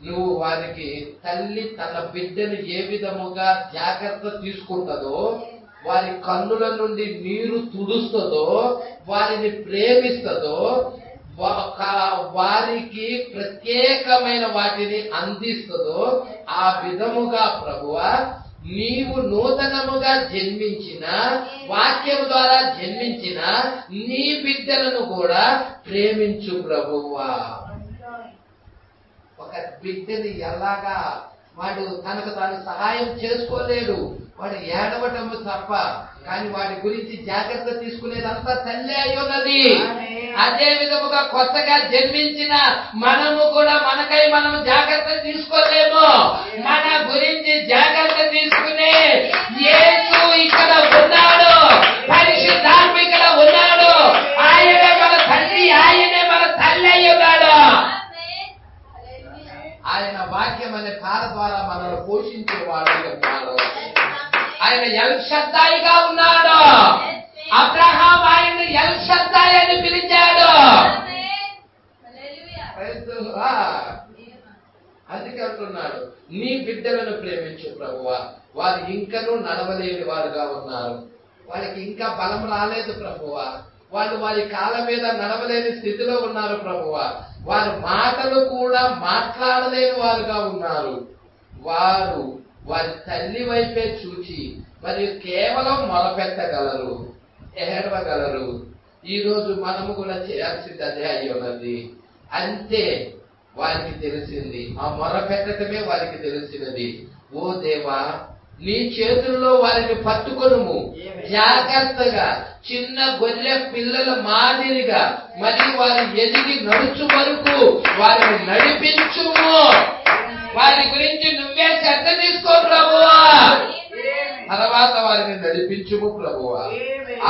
నువ్వు వారికి తల్లి తన బిడ్డను ఏ విధముగా జాగ్రత్త తీసుకుంటుందో, వారి కన్నుల నుండి నీరు తుడుస్తుందో, వారిని ప్రేమిస్తుందో, వారికి ప్రత్యేకమైన వాటిని అందిస్తుందో ఆ విధముగా ప్రభువా నీవు నూతనముగా జన్మించిన వాక్యము ద్వారా జన్మించిన నీ బిడ్డలను కూడా ప్రేమించు ప్రభువా. ఒక బిడ్డని ఎలాగా వాడు తనకు తాను సహాయం చేసుకోలేడు, వాడు ఏడవటము తప్ప, కానీ వాడి గురించి జాగ్రత్త తీసుకునేదంతా తల్లి అయి ఉన్నది. అదే విధముగా కొత్తగా జన్మించిన మనము కూడా మనకై మనము జాగ్రత్త తీసుకోలేము. మన గురించి జాగ్రత్త తీసుకునే యేసు ఇక్కడ ఉన్నాడు, పరిశుద్ధాత్మ ఇక్కడ ఉన్నాడు. ఆయనే మన తండ్రి, ఆయనే మన తల్లి అయి ఉన్నాడు. ఆయన వాక్యం అనే కాల ద్వారా మనల్ని పోషించేవాడు ఉన్నాడు. ఆయన ఎల్ షద్దాయిగా ఉన్నాడు. అబ్రహాం ఆయన ఎల్ షద్దాయి అని పిలిచాడు. అందుకే అంటున్నాడు, నీ బిడ్డలను ప్రేమించు ప్రభువా. వారు ఇంకనూ నడవలేని వారుగా ఉన్నారు, వాళ్ళకి ఇంకా బలం రాలేదు ప్రభువా. వాళ్ళు వారి కాళ్ళ మీద నడవలేని స్థితిలో ఉన్నారు ప్రభువా. వారు మాటలు కూడా మాట్లాడలేని వారుగా ఉన్నారు. వారు వారి తల్లి వైపే చూచి మరియు కేవలం మొరపెట్టగలరు, ఏడవగలరు. ఈ రోజు మనము కూడా చేయాల్సింది అదే అయి ఉన్నది. అంతే వారికి తెలిసింది, ఆ మొరపెట్టడమే వారికి తెలిసినది. ఓ దేవా, నీ చేతుల్లో వారిని పట్టుకొనుము, జాగ్రత్తగా చిన్న గొర్రె పిల్లల మాదిరిగా, మరియు వారు ఎదిగి నడుచు వరకు వారిని నడిపించుము. వారి గురించి నువ్వే శ్రద్ధ తీసుకో ప్రభువా. తర్వాత వారిని నడిపించుము ప్రభువా.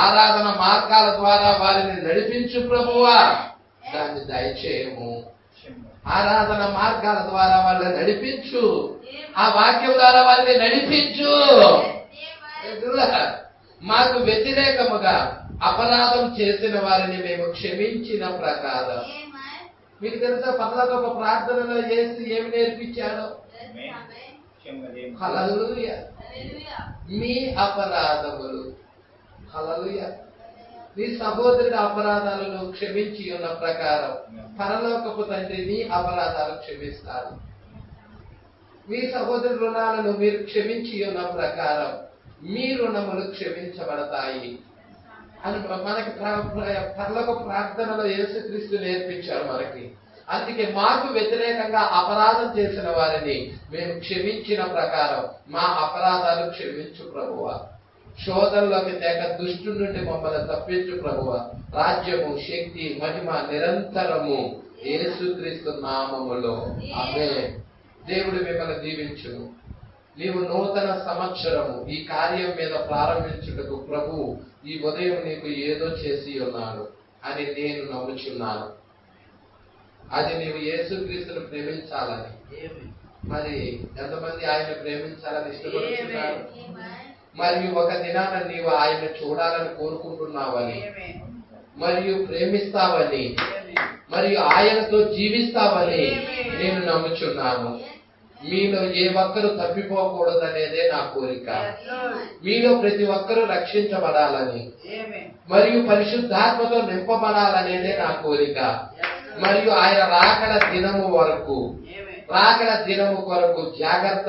ఆరాధన మార్గాల ద్వారా వారిని నడిపించు ప్రభువా. దాన్ని దయచేయము. ఆరాధన మార్గాల ద్వారా వాళ్ళని నడిపించు. ఆ వాక్యం ద్వారా వారిని నడిపించు. మాకు వ్యతిరేకముగా అపరాధం చేసిన వారిని మేము క్షమించిన ప్రకారం. మీకు తెలుసా పరలోకపు ప్రార్థనలో యేసు ఏమి నేర్పించాడో? హల్లెలూయా. మీ అపరాధములు, హల్లెలూయా, నీ సహోదరుడి అపరాధాలను క్షమించి ఉన్న ప్రకారం పరలోకపు తండ్రి నీ అపరాధాలు క్షమిస్తాడు. మీ సహోదరు రుణాలను మీరు క్షమించి ఉన్న ప్రకారం మీ రుణములు క్షమించబడతాయి అని మనకి పరలోక ప్రార్థనలో యేసుక్రీస్తు నేర్పించారు మనకి. అందుకే మాకు వ్యతిరేకంగా అపరాధం చేసిన వారిని మేము క్షమించిన ప్రకారం మా అపరాధాలు క్షమించు ప్రభువా. శోధనలోకి తేక దుష్టు నుండి మమ్మల్ని తప్పించు ప్రభువా. రాజ్యము, శక్తి, మహిమ నిరంతరము యేసుక్రీస్తు నామములో ఆమేన్. దేవుడు మిమ్మల్ని దీవించును. నీవు నూతన సంవత్సరము ఈ కార్యం మీద ప్రారంభించుటకు ప్రభు ఈ ఉదయం నీకు ఏదో చేసి ఉన్నాడు అని నేను నమ్ముచున్నాను. అది నీవు యేసుక్రీస్తును ప్రేమించాలని. మరి ఎంతమంది ఆయన ప్రేమించాలని ఇష్టపడుతున్నారు? మరియు ఒక దినాన నీవు ఆయన చూడాలని కోరుకుంటున్నావని, మరియు ప్రేమిస్తావని, మరియు ఆయనతో జీవిస్తావని నేను నమ్ముచున్నాను. మీలో ఏ ఒక్కరు తప్పిపోకూడదనేదే నా కోరిక. మీలో ప్రతి ఒక్కరూ రక్షించబడాలని మరియు పరిశుద్ధాత్మతో నింపబడాలనేదే నా కోరిక. మరియు ఆయన రాకడ దినము కొరకు జాగ్రత్త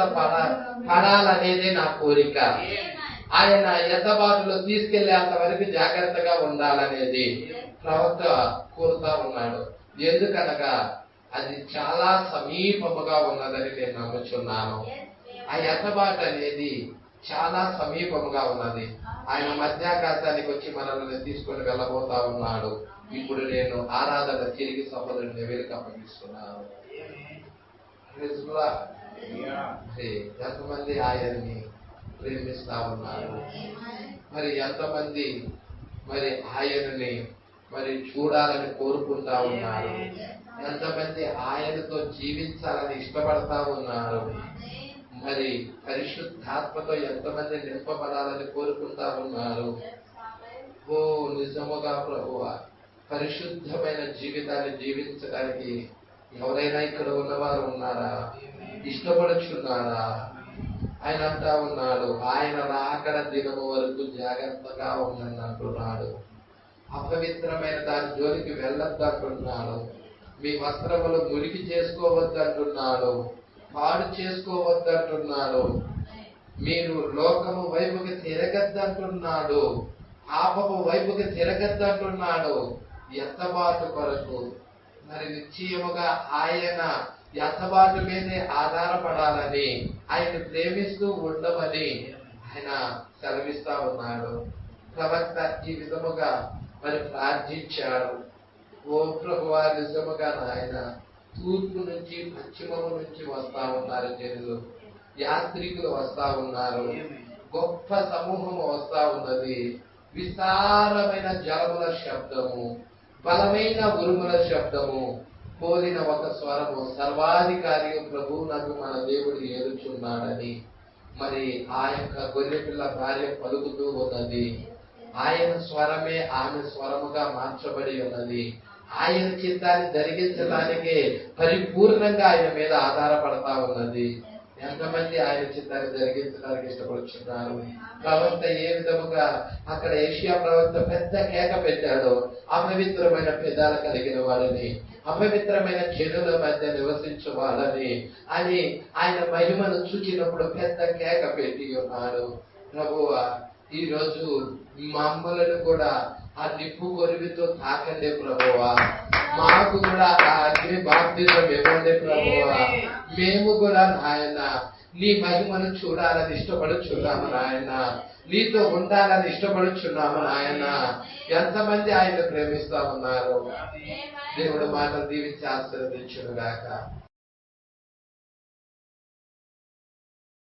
పడాలనేదే నా కోరిక. ఆయన ఎద్దబాటులో తీసుకెళ్లేంత వరకు జాగ్రత్తగా ఉండాలనేది ప్రవక్త కోరుతా ఉన్నాడు. ఎందుకనగా అది చాలా సమీపముగా ఉన్నదని నేను నమ్ముచున్నాను. ఆ ఎద్దబాటు అనేది చాలా సమీపముగా ఉన్నది. ఆయన మధ్యాకాశానికి వచ్చి మనల్ని తీసుకొని వెళ్ళబోతా ఉన్నాడు. ఇప్పుడు నేను ఆరాధన తిరిగి సహోదరుని ఎవరికి అప్పగిస్తున్నాను. ఎంతమంది ఆయన్ని ప్రేమిస్తా ఉన్నారు? మరి ఎంతమంది మరి ఆయనని మరి చూడాలని కోరుకుంటా ఉన్నారు? ఎంతమంది ఆయనతో జీవించాలని ఇష్టపడతా ఉన్నారు? మరి పరిశుద్ధాత్మతో ఎంతమంది నింపబడాలని కోరుకుంటా ఉన్నారు? ఓ నిజముగా ప్రభువా, పరిశుద్ధమైన జీవితాన్ని జీవించడానికి ఎవరైనా ఇక్కడ ఉన్నవారు ఉన్నారా? ఇష్టపడుచున్నారా? ఆయన అంటా ఉన్నాడు, ఆయన రాకడ దినము వరకు జాగ్రత్తగా ఉండండి అంటున్నాడు. అపవిత్రమైన దాని జోలికి వెళ్ళొద్దు అంటున్నాడు. మీ వస్త్రములు మురికి చేసుకోవద్దు అంటున్నాడు. పాడు చేసుకోవద్దు అంటున్నాడు. మీరు లోకము వైపుకి తిరగద్దంటున్నాడు. పాపము వైపుకి తిరగద్దంటున్నాడు. ఎత్తబాటు కొరకు మరి నిశ్చయముగా ఆయన ఎత్తబాటు మీదే ఆధారపడాలని, ఆయన ప్రేమిస్తూ ఉండమని ఆయన సెలవిస్తా ఉన్నాడు. ప్రవక్త ఈ విధముగా మరి ప్రార్థించాడు. ఓ ప్రభువా, నిజముగా నాయన, తూర్పు నుంచి పశ్చిమము నుంచి వస్తా ఉన్నారు జనులు, యాత్రికులు వస్తా ఉన్నారు, గొప్ప సమూహము వస్తా ఉన్నది. విస్తారమైన జలముల శబ్దము, బలమైన ఉరుముల శబ్దము, పోలిన ఒక స్వరము, సర్వాధికారి ప్రభు నాకు మన దేవుడు ఏలుచున్నాడని మరి ఆ యొక్క గొర్రెపిల్ల భార్య పలుకుతూ ఉన్నది. ఆయన స్వరమే ఆమె స్వరముగా మార్చబడి ఉన్నది. ఆయన చిత్తాన్ని జరిగించడానికే పరిపూర్ణంగా ఆయన మీద ఆధారపడతా ఉన్నది. ఎంతమంది ఆయన చిత్తాన్ని జరిగించడానికి ఇష్టపడుతున్నారు? ప్రవక్త ఏ విధముగా అక్కడ ఏషియా ప్రవక్త పెద్ద కేక పెట్టాడు, అపవిత్రమైన పెదాలు కలిగిన వాడని, అపవిత్రమైన జనుల మధ్య నివసించు వాళ్ళని అని ఆయన మహిమను చూచినప్పుడు పెద్ద కేక పెట్టి ఉన్నాడు. ప్రభువా, ఈ రోజు మమ్మలను కూడా ఆ నిప్పు కొరివితో తాకండి ప్రభువా. మాకు కూడా ఆ అగ్ని బాప్తిజం ఇవ్వండి ప్రభువా. మేము కూడా నాయన నీ మహిమను చూడాలని ఇష్టపడుచున్నాము నాయన, నీతో ఉండాలని ఇష్టపడుచున్నాము నాయన. ఎంతమంది ఆయన ప్రేమిస్తా ఉన్నారు. దేవుడు మాటలు దీవించి ఆశీర్వదించును గాక.